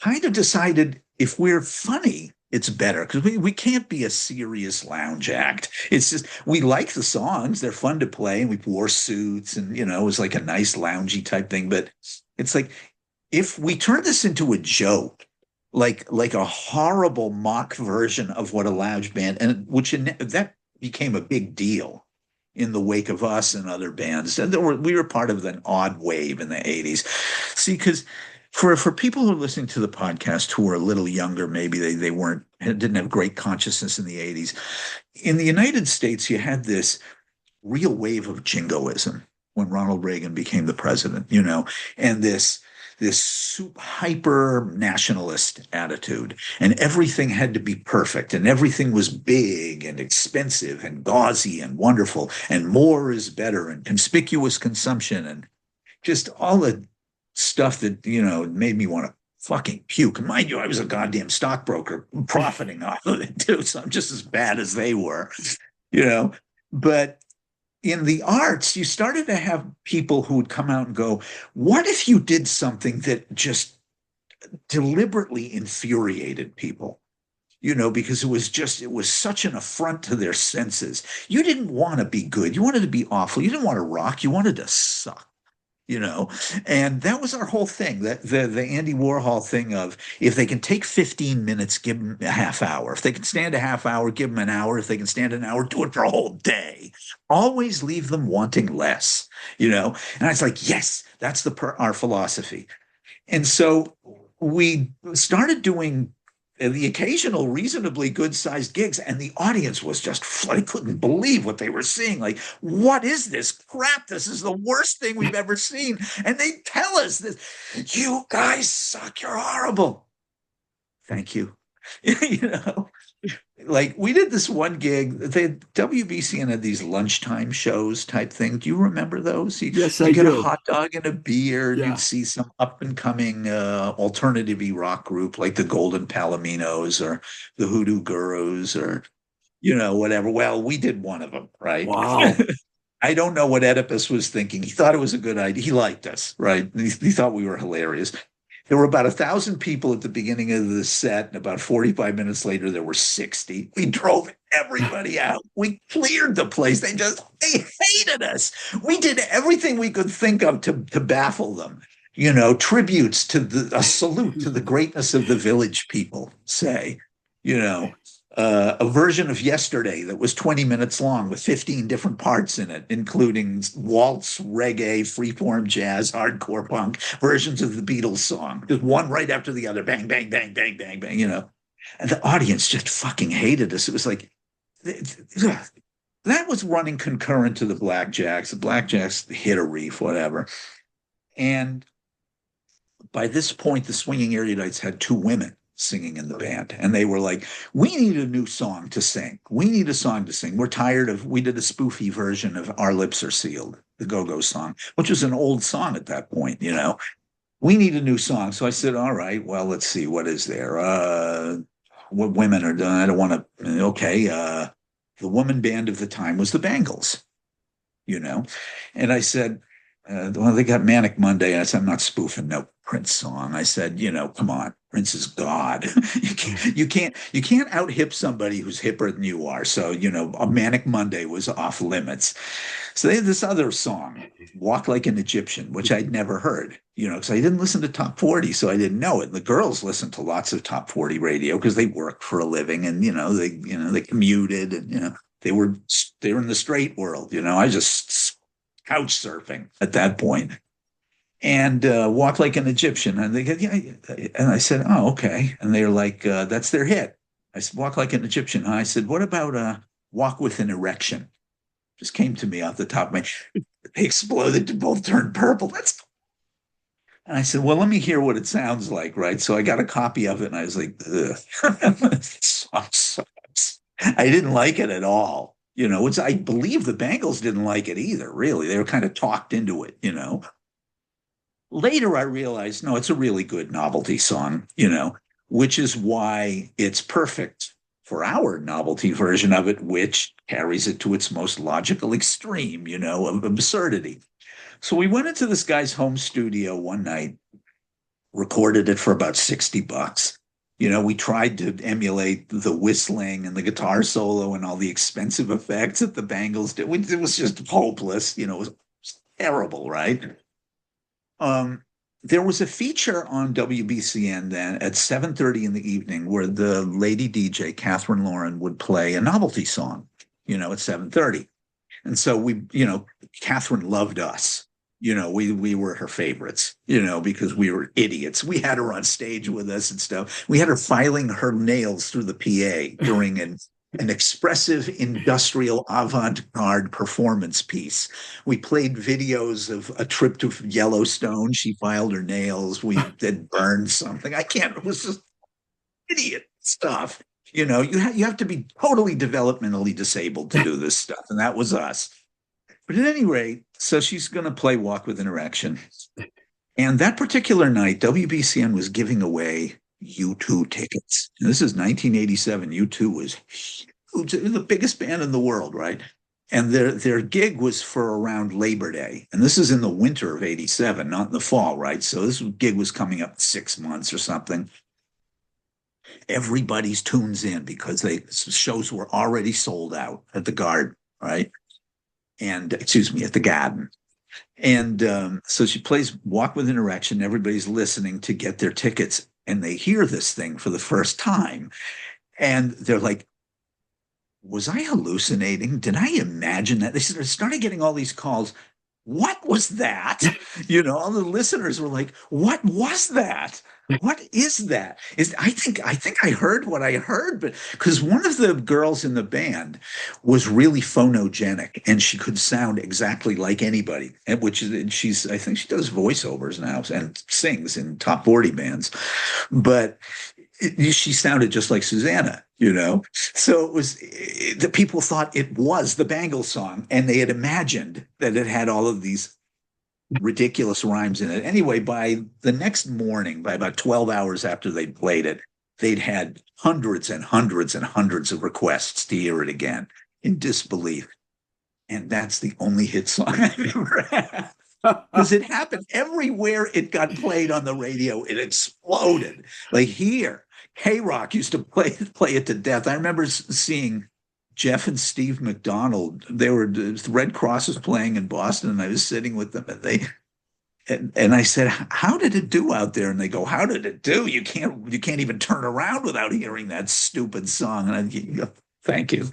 kind of decided if we're funny, it's better because we can't be a serious lounge act. It's just we like the songs, they're fun to play, and we wore suits, and it was like a nice loungy type thing. But it's like if we turn this into a joke, like a horrible mock version of what a lounge band, and that became a big deal in the wake of us and other bands. And we were part of an odd wave in the 80s. See, because for people who are listening to the podcast who are a little younger, maybe they didn't have great consciousness in the 80s. In the United States, you had this real wave of jingoism when Ronald Reagan became the president, and this this hyper nationalist attitude, and everything had to be perfect, and everything was big and expensive and gauzy and wonderful, and more is better, and conspicuous consumption, and just all the stuff that, made me want to fucking puke. And mind you, I was a goddamn stockbroker profiting off of it too, so I'm just as bad as they were, you know. But in the arts, you started to have people who would come out and go, what if you did something that just deliberately infuriated people? Because it was such an affront to their senses. You didn't want to be good. You wanted to be awful. You didn't want to rock. You wanted to suck. you know and that was our whole thing, that the Andy Warhol thing of, if they can take 15 minutes, give them a half hour. If they can stand a half hour, give them an hour. If they can stand an hour, do it for a whole day. Always leave them wanting less. And I was like, yes, that's our philosophy. And so we started doing the occasional reasonably good sized gigs, and the audience was just, I couldn't believe what they were seeing. Like, what is this crap? This is the worst thing we've ever seen. And they tell us this, you guys suck, you're horrible. Thank you. you know like, we did this one gig. The WBCN had these lunchtime shows type thing. Do you remember those? Yes, You I get a do. hot dog and a beer, and you'd Yeah. see some up and coming alternative rock group like the Golden Palominos or the Hoodoo Gurus, or whatever. Well, we did one of them, right? Wow. I don't know what Oedipus was thinking. He thought it was a good idea. He liked us, right? He thought we were hilarious. There were about 1,000 people at the beginning of the set, and about 45 minutes later, there were 60. We drove everybody out. We cleared the place. They hated us. We did everything we could think of to baffle them. Tributes to a salute to the greatness of the Village People, say, you know, a version of Yesterday that was 20 minutes long with 15 different parts in it, including waltz, reggae, freeform jazz, hardcore punk, versions of the Beatles song, just one right after the other, bang, bang, bang, bang, bang, bang. And the audience just fucking hated us. It was like, that was running concurrent to the Blackjacks. The Blackjacks hit a reef, whatever. And by this point, the Swinging Erudites had two women singing in the band, and they were like, we need a new song to sing. We need a song to sing. We're tired of, we did a spoofy version of Our Lips Are Sealed, the Go-Go song, which was an old song at that point. We need a new song. So I said, all right, well, let's see, what is there? What women are done? I don't want to, okay. The woman band of the time was the Bangles, you know? And I said, well, they got Manic Monday. And I said, I'm not spoofing no Prince song. I said, come on, Prince is God. you can't out hip somebody who's hipper than you are. So, a Manic Monday was off limits. So they had this other song, Walk Like an Egyptian, which I'd never heard, because I didn't listen to Top 40, so I didn't know it. And the girls listened to lots of Top 40 radio because they worked for a living, and, they commuted, and, they were in the straight world. I just couch surfing at that point, and Walk Like an Egyptian. And they go, yeah. And I said, oh, okay. And they're like, that's their hit. I said, Walk Like an Egyptian. And I said, what about Walk with an Erection? Just came to me off the top of my. They exploded to both turn purple. And I said, well, let me hear what it sounds like, right? So I got a copy of it, and I was like, ugh. Song sucks. I didn't like it at all. I believe the Bangles didn't like it either, really. They were kind of talked into it. Later, I realized, no, it's a really good novelty song, which is why it's perfect for our novelty version of it, which carries it to its most logical extreme, of absurdity. So we went into this guy's home studio one night, recorded it for about $60. We tried to emulate the whistling and the guitar solo and all the expensive effects that the Bangles did. It was just hopeless. It was terrible, right? There was a feature on WBCN then at 7:30 in the evening where the lady DJ, Catherine Lauren, would play a novelty song, at 7:30. And so Catherine loved us. We were her favorites, because we were idiots. We had her on stage with us and stuff. We had her filing her nails through the PA during an an expressive industrial avant-garde performance piece. We played videos of a trip to Yellowstone. She filed her nails. We did burn something. I can't. It was just idiot stuff. You have to be totally developmentally disabled to do this stuff, and that was us. But at any rate, so she's going to play Walk with an Erection. And that particular night, WBCN was giving away U2 tickets. And this is 1987. U2 was huge, the biggest band in the world, right? And their gig was for around Labor Day. And this is in the winter of 87, not in the fall, right? So this gig was coming up 6 months or something. Everybody's tunes in because shows were already sold out at the Garden, right? And excuse me, at the Garden. And so she plays Walk with an Erection. Everybody's listening to get their tickets, and they hear this thing for the first time. And they're like, was I hallucinating? Did I imagine that? They started getting all these calls. What was that? All the listeners were like, what was that? What is that? I think I heard what I heard, but because one of the girls in the band was really phonogenic and she could sound exactly like anybody, and I think she does voiceovers now and sings in top 40 bands, but she sounded just like Susanna. So the people thought it was the Bangle song, and they had imagined that it had all of these ridiculous rhymes in it. Anyway, by the next morning, by about 12 hours after they played it, they'd had hundreds and hundreds and hundreds of requests to hear it again in disbelief. And that's the only hit song I've ever had. Because it happened everywhere it got played on the radio. It exploded. Like here, K-Rock used to play it to death. I remember seeing Jeff and Steve McDonald. The Red Cross was playing in Boston, and I was sitting with them, and I said, "How did it do out there?" And they go, "How did it do? You can't even turn around without hearing that stupid song." And I go, "Thank you."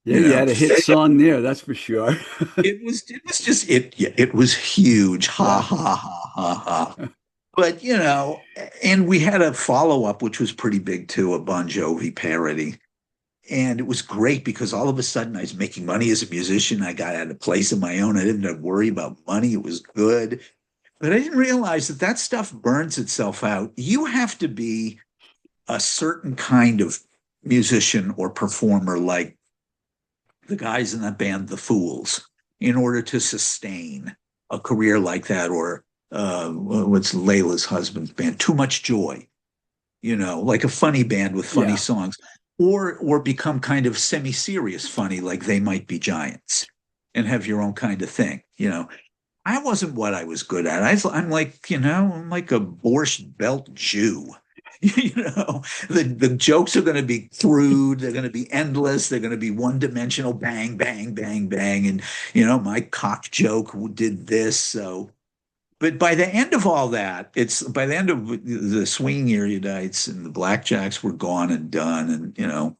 Yeah, you had a hit song there, that's for sure. It was huge. Ha ha ha ha ha. But and we had a follow-up which was pretty big too, a Bon Jovi parody. And it was great because all of a sudden I was making money as a musician. I had a place of my own. I didn't have to worry about money. It was good. But I didn't realize that stuff burns itself out. You have to be a certain kind of musician or performer, like the guys in that band, The Fools, in order to sustain a career like that, or what's Layla's husband's band, Too Much Joy, like a funny band with funny songs, or become kind of semi-serious funny, like They Might Be Giants, and have your own kind of thing. I wasn't what I was good at. I'm like, I'm like a Borscht Belt Jew. The jokes are going to be crude. They're going to be endless. They're going to be one-dimensional, bang, bang, bang, bang. And, my cock joke did this. So, but by the end of all that, by the end of the swinging erudites and the Blackjacks were gone and done. And,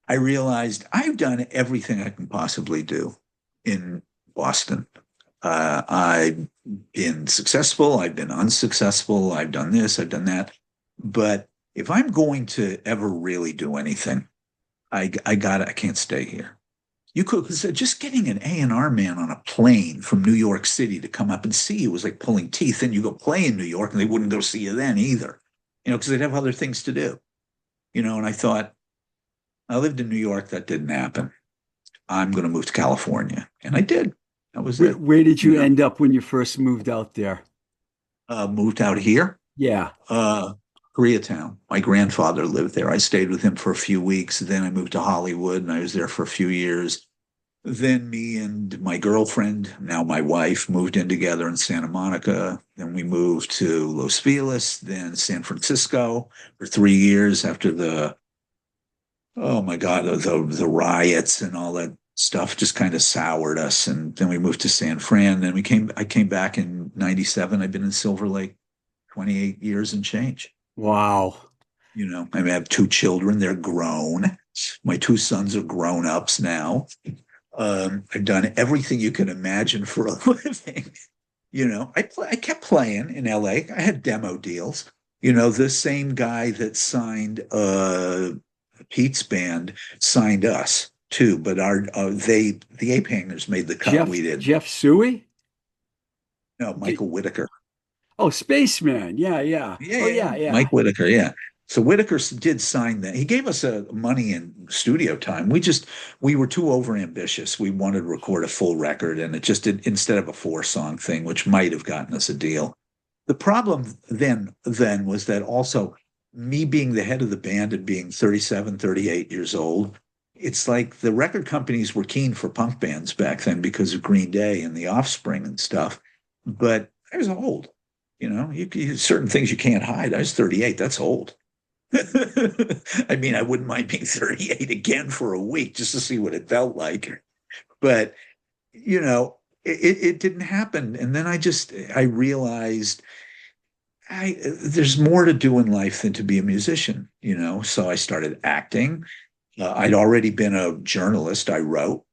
I realized I've done everything I can possibly do in Boston. I've been successful. I've been unsuccessful. I've done this. I've done that. But if I'm going to ever really do anything, I can't stay here. You could, just getting an A&R man on a plane from New York City to come up and see you was like pulling teeth. And you go play in New York, and they wouldn't go see you then either, because they'd have other things to do. And I thought, I lived in New York. That didn't happen. I'm going to move to California. And I did. That was it. Where did you end up when you first moved out there? Moved out here? Yeah. Koreatown. My grandfather lived there. I stayed with him for a few weeks. Then I moved to Hollywood, and I was there for a few years. Then me and my girlfriend, now my wife, moved in together in Santa Monica. Then we moved to Los Feliz, then San Francisco for 3 years after oh my God, the riots and all that stuff just kind of soured us. And then we moved to San Fran. Then I came back in 97. I've been in Silver Lake 28 years and change. Wow. I have 2 children. They're grown. My 2 sons are grown ups now. I've done everything you can imagine for a living. I kept playing in LA. I had demo deals. The same guy that signed Pete's band signed us too, but the Ape Hangers made the cut. We did. Jeff Suey? No, Michael Whitaker. Oh, Spaceman. Yeah, yeah. Yeah, Oh, yeah, yeah, Mike yeah. Whitaker. Yeah. So Whitaker did sign that. He gave us money and studio time. We were too overambitious. We wanted to record a full record, and it just did instead of a 4-song thing, which might have gotten us a deal. The problem then was that also me being the head of the band and being 37, 38 years old, it's like the record companies were keen for punk bands back then because of Green Day and the Offspring and stuff. But I was old. Certain things you can't hide. I was 38. That's old. I mean, I wouldn't mind being 38 again for a week just to see what it felt like. But, it didn't happen. And then I realized there's more to do in life than to be a musician. So I started acting. I'd already been a journalist. I wrote.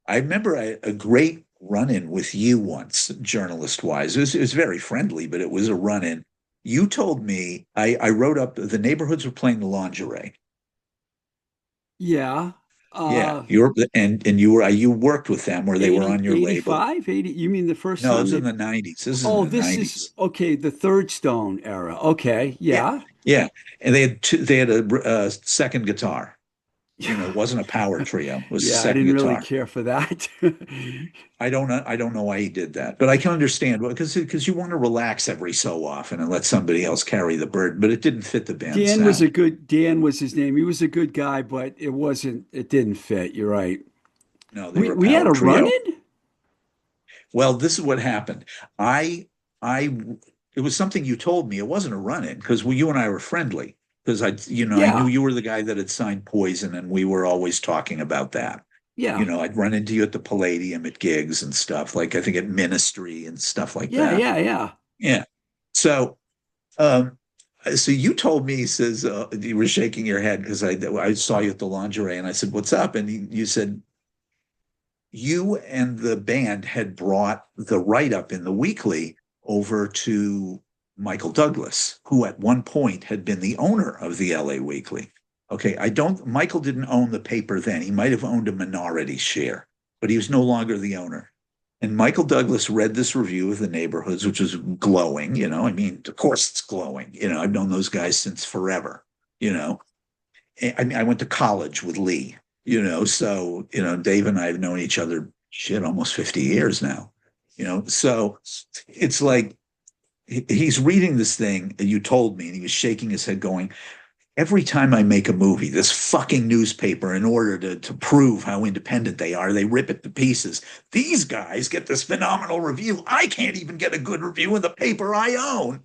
I remember a great run-in with you once, journalist-wise. It was very friendly, but it was a run-in. You told me I wrote up the neighborhoods were playing the lingerie. Yeah. Yeah, Uh, you worked with them or they were 80, on your label. 85, 80. You mean the first No, it time was in they, the 90s. This is in oh, the this is 90s. okay, the Third Stone era. Okay, Yeah, yeah. yeah, and they had a second guitar. It wasn't a power trio. It was a Yeah, I second didn't really guitar. care for that. I don't know why he did that, but I can understand because you want to relax every so often and let somebody else carry the burden, but it didn't fit the band's sound. Dan was his name. He was a good guy, but it didn't fit. You're right. No, they were a We had power a run trio. in? Well, this is what happened. I it was something you told me. It wasn't a run-in because you and I were friendly because I knew Yeah, you were the guy that had signed Poison, and we were always talking about that. yeah, I'd run into you at the Palladium at gigs and stuff, like I think at Ministry and stuff like yeah, that. yeah, yeah. Yeah. So, um, so you told me, he says, you were shaking your head because I saw you at the lingerie and I said, "What's up?" And you said, you and the band had brought the write up in the weekly over to Michael Douglas, who at one point had been the owner of the LA Weekly. Okay, Michael didn't own the paper then. He might have owned a minority share, but he was no longer the owner. And Michael Douglas read this review of the neighborhoods, which was glowing. I mean, of course it's glowing. I've known those guys since forever. You know, I mean, I went to college with Lee. So Dave and I have known each other shit almost 50 years now. So it's like he's reading this thing that you told me, and he was shaking his head, going, every time I make a movie, this fucking newspaper, in order to prove how independent they are, they rip it to pieces. These guys get this phenomenal review. I can't even get a good review in the paper I own.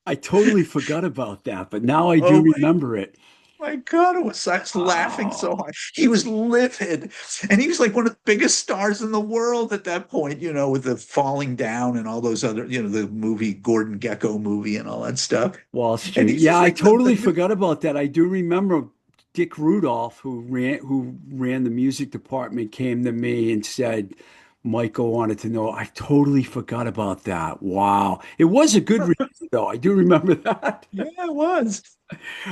I totally forgot about that, but now I do Oh remember it. my God, I was laughing so Oh, hard. He was livid. And he was like one of the biggest stars in the world at that point, with the falling down and all those other, the movie, Gordon Gekko movie and all that stuff. Wall And Street. he's Yeah, just I like totally forgot about that. I do remember Dick Rudolph, who ran the music department, came to me and said Michael wanted to know. I totally forgot about that. Wow. It was a good review, though. I do remember that. yeah, it was,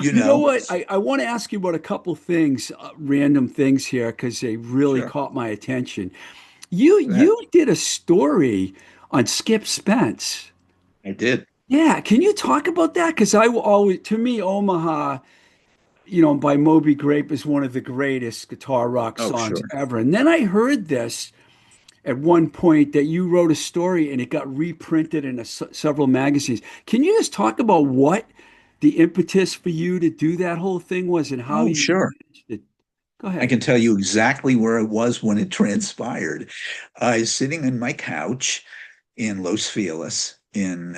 you You know know, what? I want to ask you about a couple things, random things here, because they really sure. caught my attention. You did a story on Skip Spence. I did. Yeah, can you talk about that? Because I will always, to me, Omaha, by Moby Grape is one of the greatest guitar rock Oh, songs sure. ever. And then I heard this at one point that you wrote a story and it got reprinted in several magazines. Can you just talk about what the impetus for you to do that whole thing was and how Oh, you sure. managed it? Go I ahead. can tell you exactly where I was when it transpired. I was sitting on my couch in Los Feliz in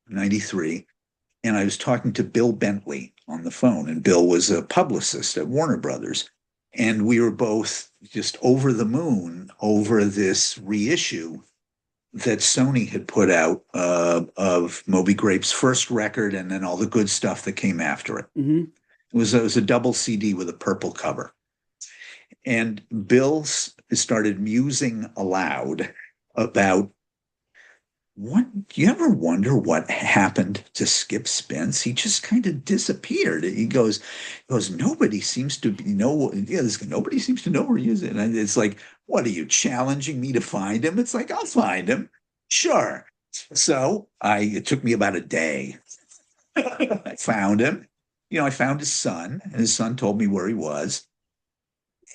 93, and I was talking to Bill Bentley on the phone, and Bill was a publicist at Warner Brothers. And we were both just over the moon over this reissue that Sony had put out of Moby Grape's first record and then all the good stuff that came after it. Hmm. It was a double CD with a purple cover. And Bill started musing aloud about what do you ever wonder what happened to Skip Spence? He just kind of disappeared. He goes, nobody seems to know, yeah, nobody seems to know where he is. And it's like, what are you challenging me to find him? It's like, I'll find him. Sure. So it took me about a day. I found him. I found his son, and his son told me where he was.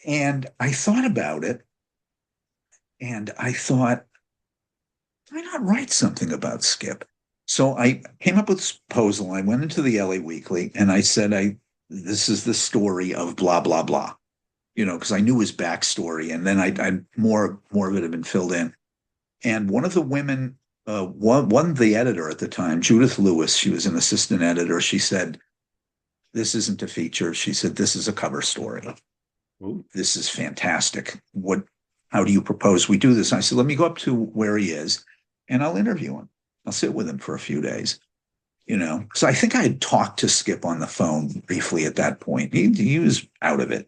And I thought about it, and I thought, why not write something about Skip? So I came up with this proposal. I went into the LA Weekly and I said, this is the story of blah, blah, blah, because I knew his backstory. And then I more of it had been filled in. And one of the women, one the editor at the time, Judith Lewis, she was an assistant editor. She said, this isn't a feature. She said, this is a cover story. Ooh. This is fantastic. How do you propose we do this? I said, let me go up to where he is and I'll interview him. I'll sit with him for a few days, So I think I had talked to Skip on the phone briefly at that point. He was out of it.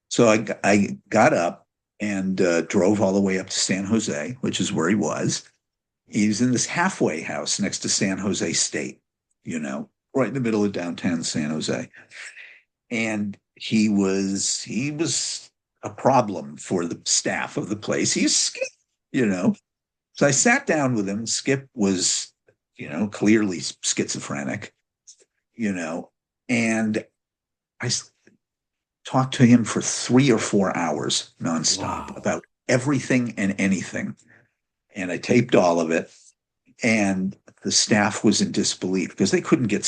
So I got up and drove all the way up to San Jose, which is where he was. He's in this halfway house next to San Jose State, right in the middle of downtown San Jose. And he was a problem for the staff of the place. He's Skip, you know. So I sat down with him. Skip was, clearly schizophrenic, you know, and I talked to him for 3 or 4 hours nonstop Wow. about everything and anything. And I taped all of it. And the staff was in disbelief because they couldn't get,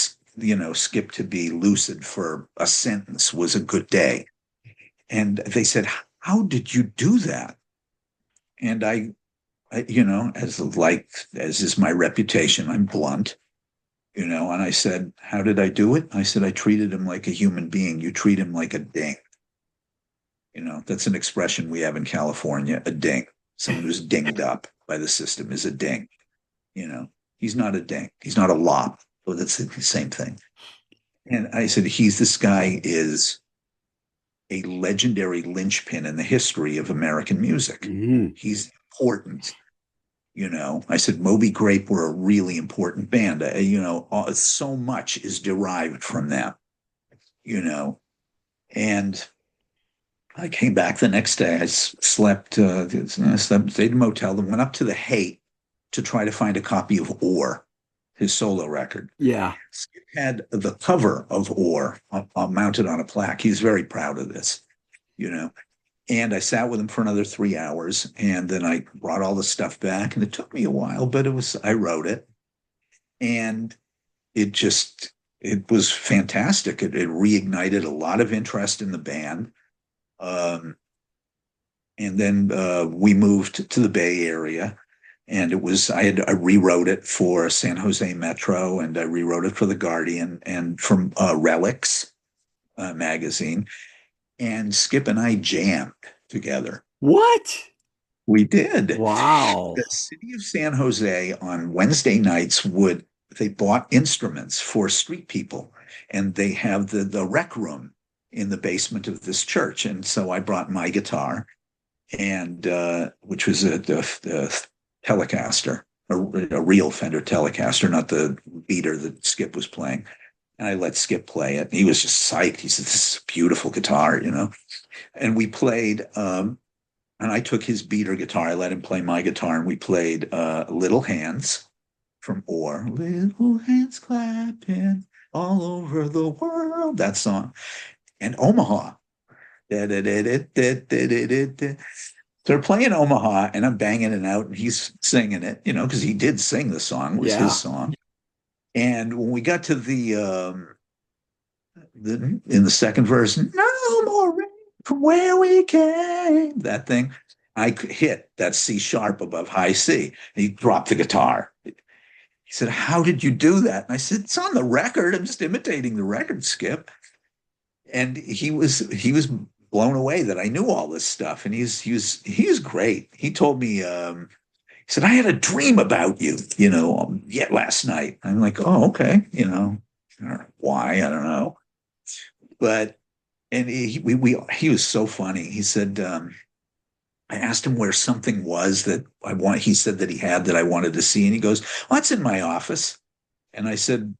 Skip to be lucid for a sentence was a good day. And they said, how did you do that? And as is my reputation, I'm blunt, and I said, how did I do it? I said, I treated him like a human being. You treat him like a ding. That's an expression we have in California, a ding. Someone who's dinged up by the system is a ding. You know, he's not a ding. He's not a lop. But that's the same thing. And I said, this guy is a legendary linchpin in the history of American music. Mhm. He's important. I said Moby Grape were a really important band. So much is derived from them. You know, and I came back the next day. I slept. Stayed in a motel. Then went up to the Haight to try to find a copy of Ore, his solo record. Yeah. Skip had the cover of Ore mounted on a plaque. He's very proud of this. You know, And I sat with him for another 3 hours, and then I brought all the stuff back. And it took me a while, but I wrote it, and it was fantastic. It reignited a lot of interest in the band. Um, and then we moved to the Bay Area, and I rewrote it for San Jose Metro, and I rewrote it for the Guardian and from Relics magazine. And Skip and I jammed together. What? We did. Wow. The city of San Jose on Wednesday nights they bought instruments for street people, and they have the rec room in the basement of this church. And so I brought my guitar, and which was a Telecaster, a real Fender Telecaster, not the beater that Skip was playing. And I let Skip play it. And he was just psyched. He said, "This is a beautiful guitar." And we played. And I took his beater guitar. I let him play my guitar, and we played "Little Hands" from Ore. Little hands clapping all over the world. That song. And Omaha. So they're playing Omaha, and I'm banging it out, and he's singing it, because he did sing the song. It was his Yeah. song. And when we got to in the second verse, no more rain from where we came, that thing, I hit that C sharp above high C. And he dropped the guitar. He said, how did you do that? And I said, it's on the record. I'm just imitating the record, Skip. And he was blown away that I knew all this stuff. And he's great. He told me, he said, I had a dream about you, yet last night. I'm like, oh, okay, why? I don't know. But and he was so funny. He said, I asked him where something was that he said that he had that I wanted to see. And he goes, well, that's in my office. And I said,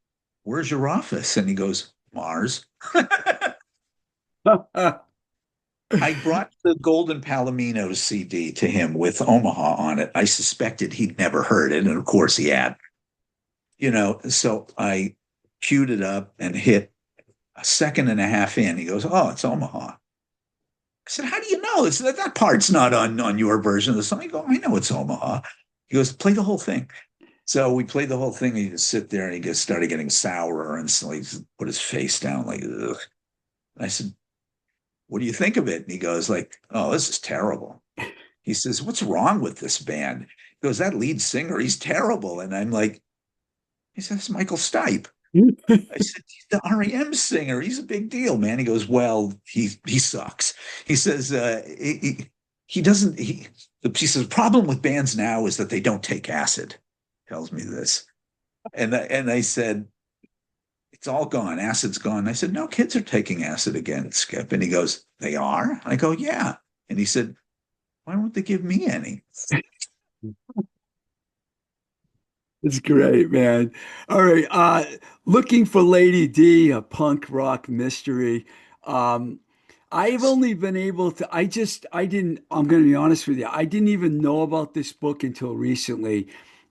where's your office? And he goes, Mars. I brought the Golden Palomino CD to him with Omaha on it. I suspected he'd never heard it. And of course he had, so I queued it up and hit a second and a half in. He goes, oh, it's Omaha. I said, how do you know? That part's not on your version of the song. I go, I know it's Omaha. He goes, play the whole thing. So we played the whole thing. He just sit there and he just started getting sourer and so he put his face down like, ugh. I said, what do you think of it? And he goes like, oh, this is terrible. He says, what's wrong with this band? He goes, that lead singer, he's terrible. And I'm like, he says, Michael Stipe. I said, he's the REM singer. He's a big deal, man. He goes, well, he sucks. He says, he doesn't, he says, the problem with bands now is that they don't take acid. Tells me this. And I said, it's all gone. Acid's gone. I said, no, kids are taking acid again, Skip. And he goes, they are? I go, yeah. And he said, why won't they give me any? It's great, man. All right. Looking for Lady D, a punk rock mystery. Um, I've only been able to, I didn't, I'm going to be honest with you. I didn't even know about this book until recently.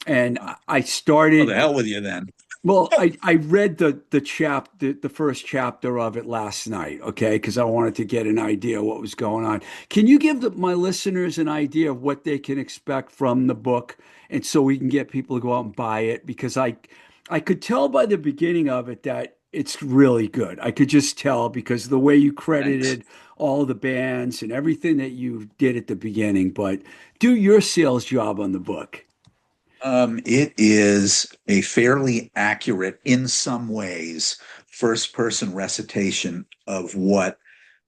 And I Oh, the started, hell with you then. well, I read the first chapter of it last night, okay, because I wanted to get an idea of what was going on. Can you give my listeners an idea of what they can expect from the book, and so we can get people to go out and buy it? Because I could tell by the beginning of it that it's really good. I could just tell because the way you Thanks. credited all the bands and everything that you did at the beginning. But do your sales job on the book. It is a fairly accurate, in some ways, first person recitation of what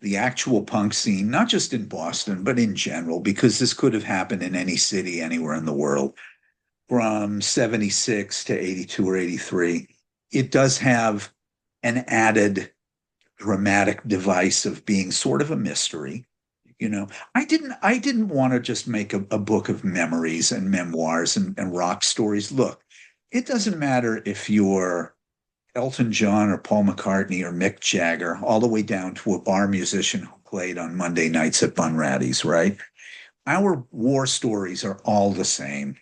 the actual punk scene, not just in Boston, but in general, because this could have happened in any city anywhere in the world from 76 to 82 or 83. It does have an added dramatic device of being sort of a mystery. I didn't want to just make a book of memories and memoirs and rock stories. Look, it doesn't matter if you're Elton John or Paul McCartney or Mick Jagger, all the way down to a bar musician who played on Monday nights at Bunratty's, right? Our war stories are all the same.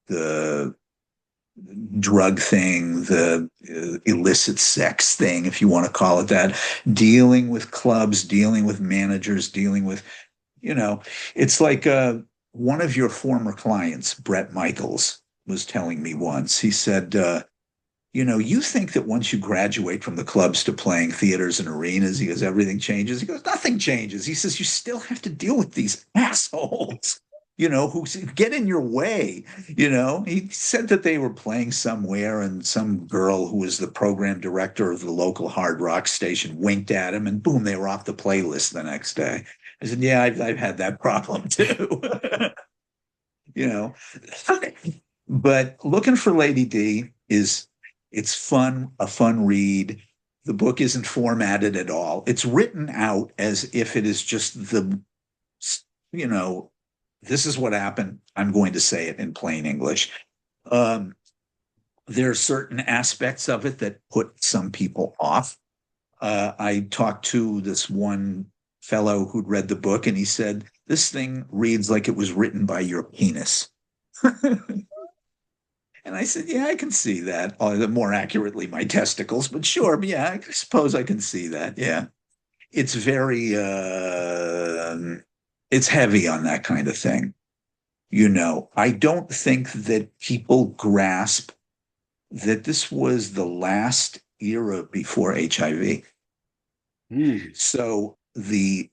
The drug thing, the illicit sex thing, if you want to call it that, dealing with clubs, dealing with managers, dealing with, you know, it's like one of your former clients, Brett Michaels, was telling me once. He said, you think that once you graduate from the clubs to playing theaters and arenas, he goes, everything changes. He goes, nothing changes. He says, you still have to deal with these assholes, who get in your way. He said that they were playing somewhere and some girl who was the program director of the local hard rock station winked at him and boom, they were off the playlist the next day. I said, yeah, I've had that problem too. you know, but looking for Lady D it's fun, a fun read. The book isn't formatted at all. It's written out as if it is just you know, this is what happened. I'm going to say it in plain English. Um, there are certain aspects of it that put some people off. I talked to this one fellow who'd read the book, and he said, this thing reads like it was written by your penis. And I said, yeah, I can see that. More accurately, my testicles, but sure, yeah, I suppose I can see that. Yeah. It's very, it's heavy on that kind of thing. I don't think that people grasp that this was the last era before HIV. Hmm. So the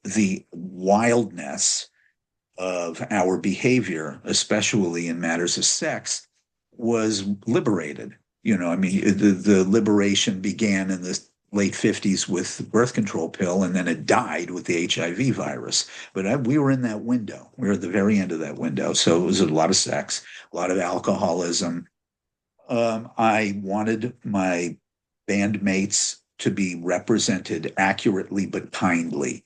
wildness of our behavior, especially in matters of sex, was liberated. I mean, the liberation began in the late 50s with the birth control pill, and then it died with the HIV virus. But we were in that window. We were at the very end of that window. So it was a lot of sex, a lot of alcoholism. I wanted my bandmates to be represented accurately but kindly.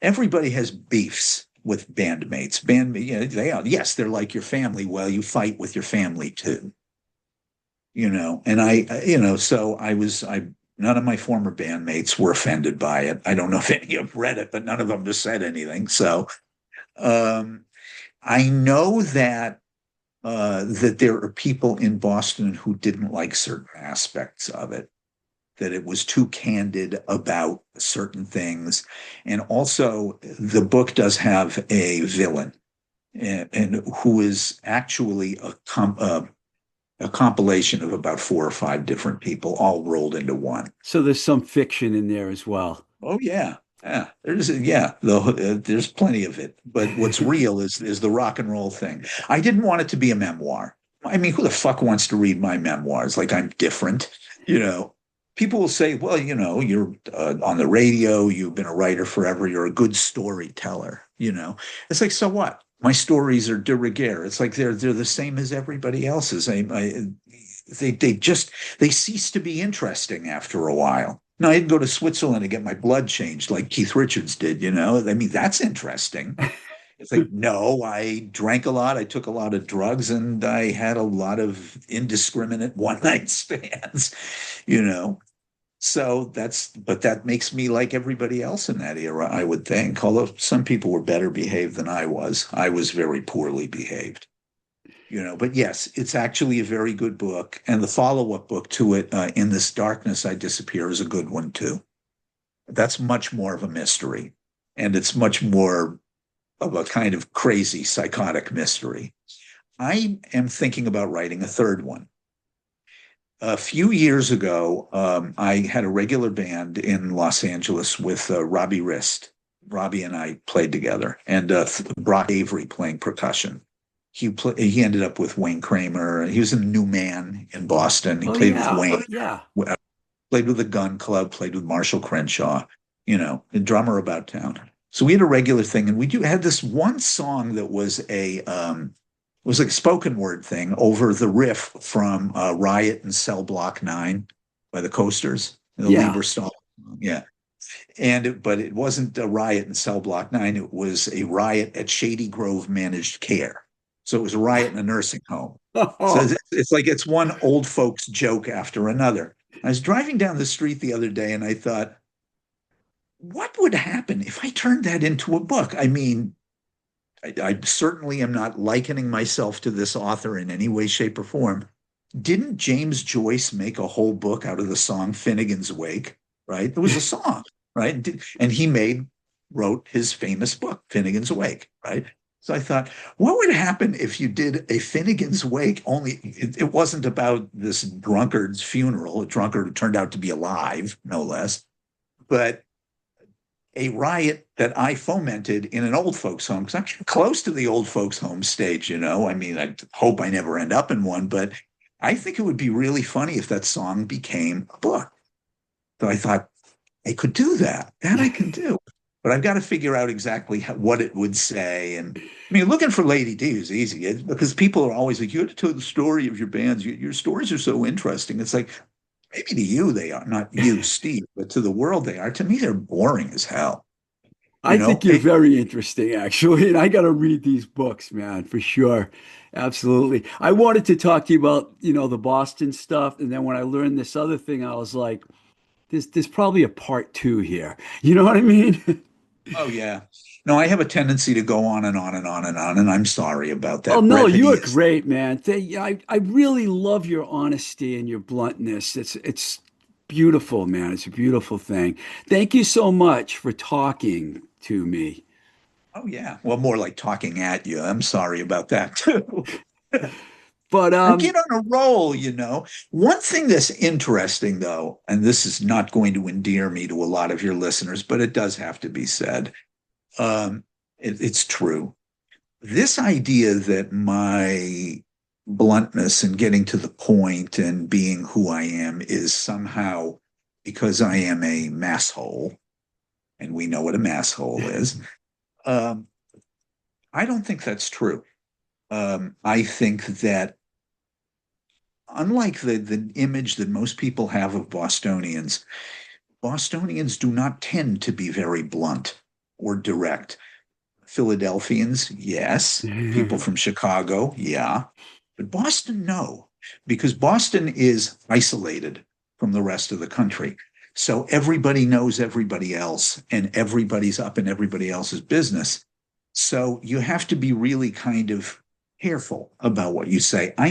Everybody has beefs with bandmates. They are, yes, they're like your family. Well, you fight with your family too, and so none of my former bandmates were offended by it. I don't know if any have read it, but none of them just said anything. So, um, I know that there are people in Boston who didn't like certain aspects of it, that it was too candid about certain things. And also, the book does have a villain, and who is actually a compilation of about four or five different people all rolled into one. So there's some fiction in there as well. Oh yeah, yeah. There's plenty of it. But what's real is the rock and roll thing. I didn't want it to be a memoir. I mean, who the fuck wants to read my memoirs? Like I'm different, you know. People will say, well, you're on the radio, you've been a writer forever, you're a good storyteller. It's like, so what? My stories are de rigueur. It's like they're the same as everybody else's. They cease to be interesting after a while. No, I didn't go to Switzerland to get my blood changed like Keith Richards did. I mean, that's interesting. It's like, no, I drank a lot, I took a lot of drugs, and I had a lot of indiscriminate one night stands, you know. But that makes me like everybody else in that era, I would think. Although some people were better behaved than I was. I was very poorly behaved. But yes, it's actually a very good book. And the follow-up book to it, In This Darkness I Disappear, is a good one too. That's much more of a mystery. And it's much more of a kind of crazy, psychotic mystery. I am thinking about writing a third one. A few years ago, I had a regular band in Los Angeles with Robbie Rist. Robbie and I played together, and Brock Avery playing percussion. He ended up with Wayne Kramer. He was a new man in Boston. He Oh played with yeah, Wayne, yeah, played with the Gun Club, played with Marshall Crenshaw, a drummer about town. So we had a regular thing, and we had this one song that was was like a spoken word thing over the riff from Riot and Cell Block 9 by the Coasters, the yeah. Lieberstahl. Yeah. But it wasn't a riot in Cell Block 9. It was a riot at Shady Grove Managed Care. So it was a riot in a nursing home. So Oh, it's like it's one old folks joke after another. I was driving down the street the other day and I thought, what would happen if I turned that into a book? I mean, I certainly am not likening myself to this author in any way, shape, or form. Didn't James Joyce make a whole book out of the song Finnegan's Wake? Right? There was a song, right? And he wrote his famous book, Finnegan's Wake, right? So I thought, what would happen if you did a Finnegan's Wake? Only it wasn't about this drunkard's funeral, a drunkard who turned out to be alive, no less, but a riot that I fomented in an old folks home, because I'm close to the old folks home stage. I mean, I hope I never end up in one, but I think it would be really funny if that song became a book. So I thought, I could do that. That I can do. But I've got to figure out exactly what it would say. And I mean, looking for Lady D is easy because people are always like, you have to tell the story of your bands. Your stories are so interesting. It's like, maybe to you they are, not you, Steev, but to the world they are. To me, they're boring as hell. You I know, think you're very interesting, actually, and I got to read these books, man, for sure. Absolutely. I wanted to talk to you about, the Boston stuff, and then when I learned this other thing, I was like, there's probably a part two here. You know what I mean? oh yeah. No, I have a tendency to go on and on and on and on, and I'm sorry about Oh that. no, you Brevity are is, great, man. I really love your honesty and your bluntness. It's beautiful, man. It's a beautiful thing. Thank you so much for talking to me. oh yeah. Well, more like talking at you. I'm sorry about that too. But I get on a roll. One thing that's interesting, though, and this is not going to endear me to a lot of your listeners, but it does have to be said. Um, it's true. This idea that my bluntness and getting to the point and being who I am is somehow because I am a masshole, and we know what a masshole is. Um, I don't think that's true. I think that unlike the image that most people have of Bostonians, Bostonians do not tend to be very blunt or direct. Philadelphians, yes. People from Chicago, yeah. But Boston, no, because Boston is isolated from the rest of the country. So everybody knows everybody else, and everybody's up in everybody else's business. So you have to be really kind of careful about what you say. I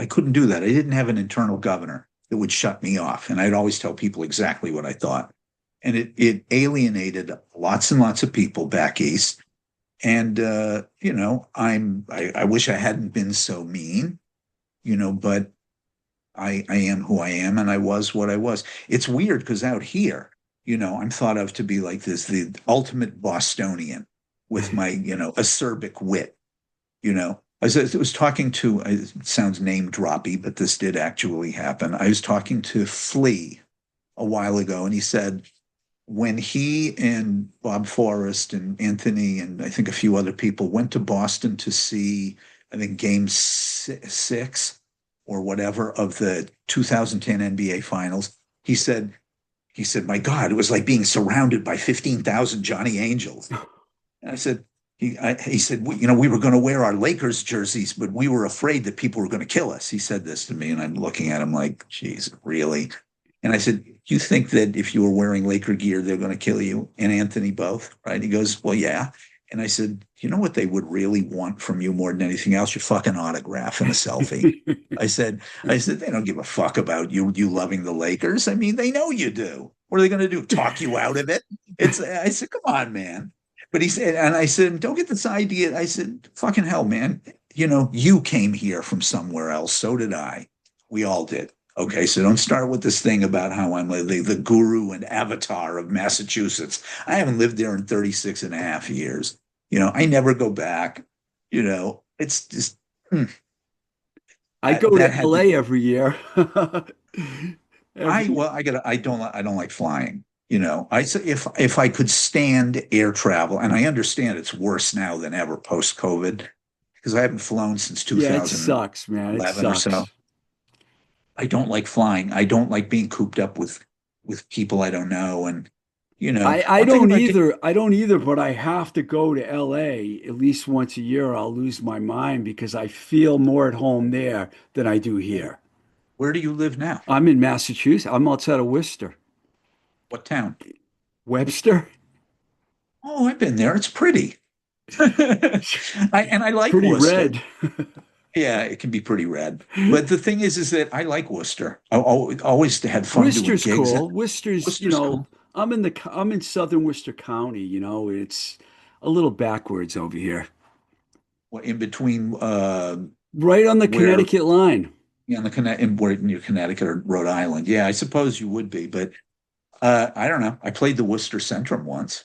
couldn't do that. I didn't have an internal governor that would shut me off. And I'd always tell people exactly what I thought. And it alienated lots and lots of people back east. And, I wish I hadn't been so mean, but I am who I am and I was what I was. It's weird because out here, I'm thought of to be like the ultimate Bostonian with my, acerbic wit, I was talking to, it sounds name droppy, but this did actually happen. I was talking to Flea a while ago, and he said when he and Bob Forrest and Anthony and I think a few other people went to Boston to see, I think, game 6 or whatever of the 2010 NBA Finals, he said, my God, it was like being surrounded by 15,000 Johnny Angels. And I said, he said, we were going to wear our Lakers jerseys, but we were afraid that people were going to kill us. He said this to me, and I'm looking at him like, geez, really? And I said, you think that if you were wearing Laker gear, they're going to kill you and Anthony both, right? He goes, well, yeah. And I said, you know what they would really want from you more than anything else? Your fucking autograph and a selfie. I said, they don't give a fuck about you loving the Lakers. I mean, they know you do. What are they going to do? Talk you out of it? I said, come on, man. But he said, and I said, don't get this idea. I said, fucking hell, man. You came here from somewhere else. So did I. We all did. Okay, so don't start with this thing about how I'm the guru and avatar of Massachusetts. I haven't lived there in 36 and a half years. I never go back. It's just, I go to that had to, LA every year. I, Every well, I don't like flying. If I could stand air travel, and I understand it's worse now than ever post COVID, because I haven't flown since Yeah, it sucks, man. It 2011 or so. sucks. I don't like flying. I don't like being cooped up with people I don't know. And I one thing don't about either. I don't either, but I have to go to LA at least once a year. I'll lose my mind because I feel more at home there than I do here. where do you live now? I'm in Massachusetts. I'm outside of Worcester. What town? Webster? Oh, I've been there. It's pretty. I like Pretty Worcester. red. Yeah, it can be pretty red. But the thing is that I like Worcester. I always had fun doing Worcester's gigs. cool. Worcester's, Worcester's cool. I'm in southern Worcester County, it's a little backwards over here. Well, in between Right on the where Connecticut line. on the where near Connecticut or Rhode Island. Yeah, I suppose you would be, but I don't know. I played the Worcester Centrum once.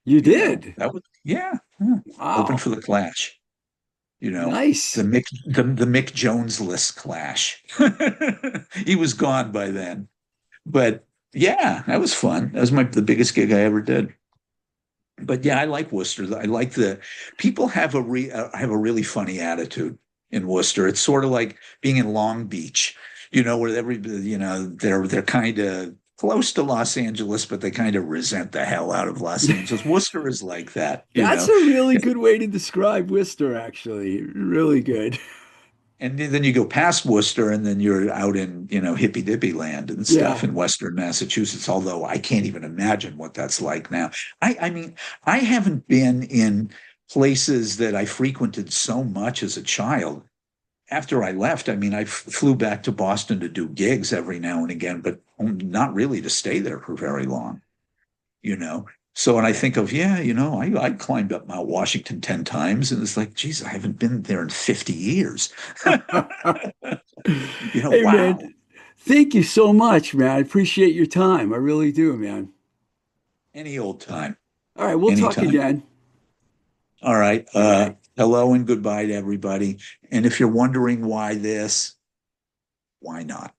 You did. That was yeah. Open Wow. for the Clash. The Nice. Mick Jones-less Clash. He was gone by then, but yeah, that was fun. That was the biggest gig I ever did. But yeah, I like Worcester. I like the people have a really funny attitude in Worcester. It's sort of like being in Long Beach, where everybody, they're kind of close to Los Angeles, but they kind of resent the hell out of Los Angeles. Worcester is like that. That's a really good way to describe Worcester, actually. Really good. And then you go past Worcester, and then you're out in hippy dippy land and stuff Yeah. in Western Massachusetts. Although I can't even imagine what that's like now. I mean, I haven't been in places that I frequented so much as a child. After I left, I mean, I flew back to Boston to do gigs every now and again, but not really to stay there for very long. you know. So when I think of, yeah, I climbed up Mount Washington 10 times, and it's like, geez, I haven't been there in 50 years. Hey, man, Wow. thank you so much, man. I appreciate your time. I really do, man. Any old time, All right, we'll talk anytime. again. All right. All right. Hello and goodbye to everybody. And if you're wondering why this, why not?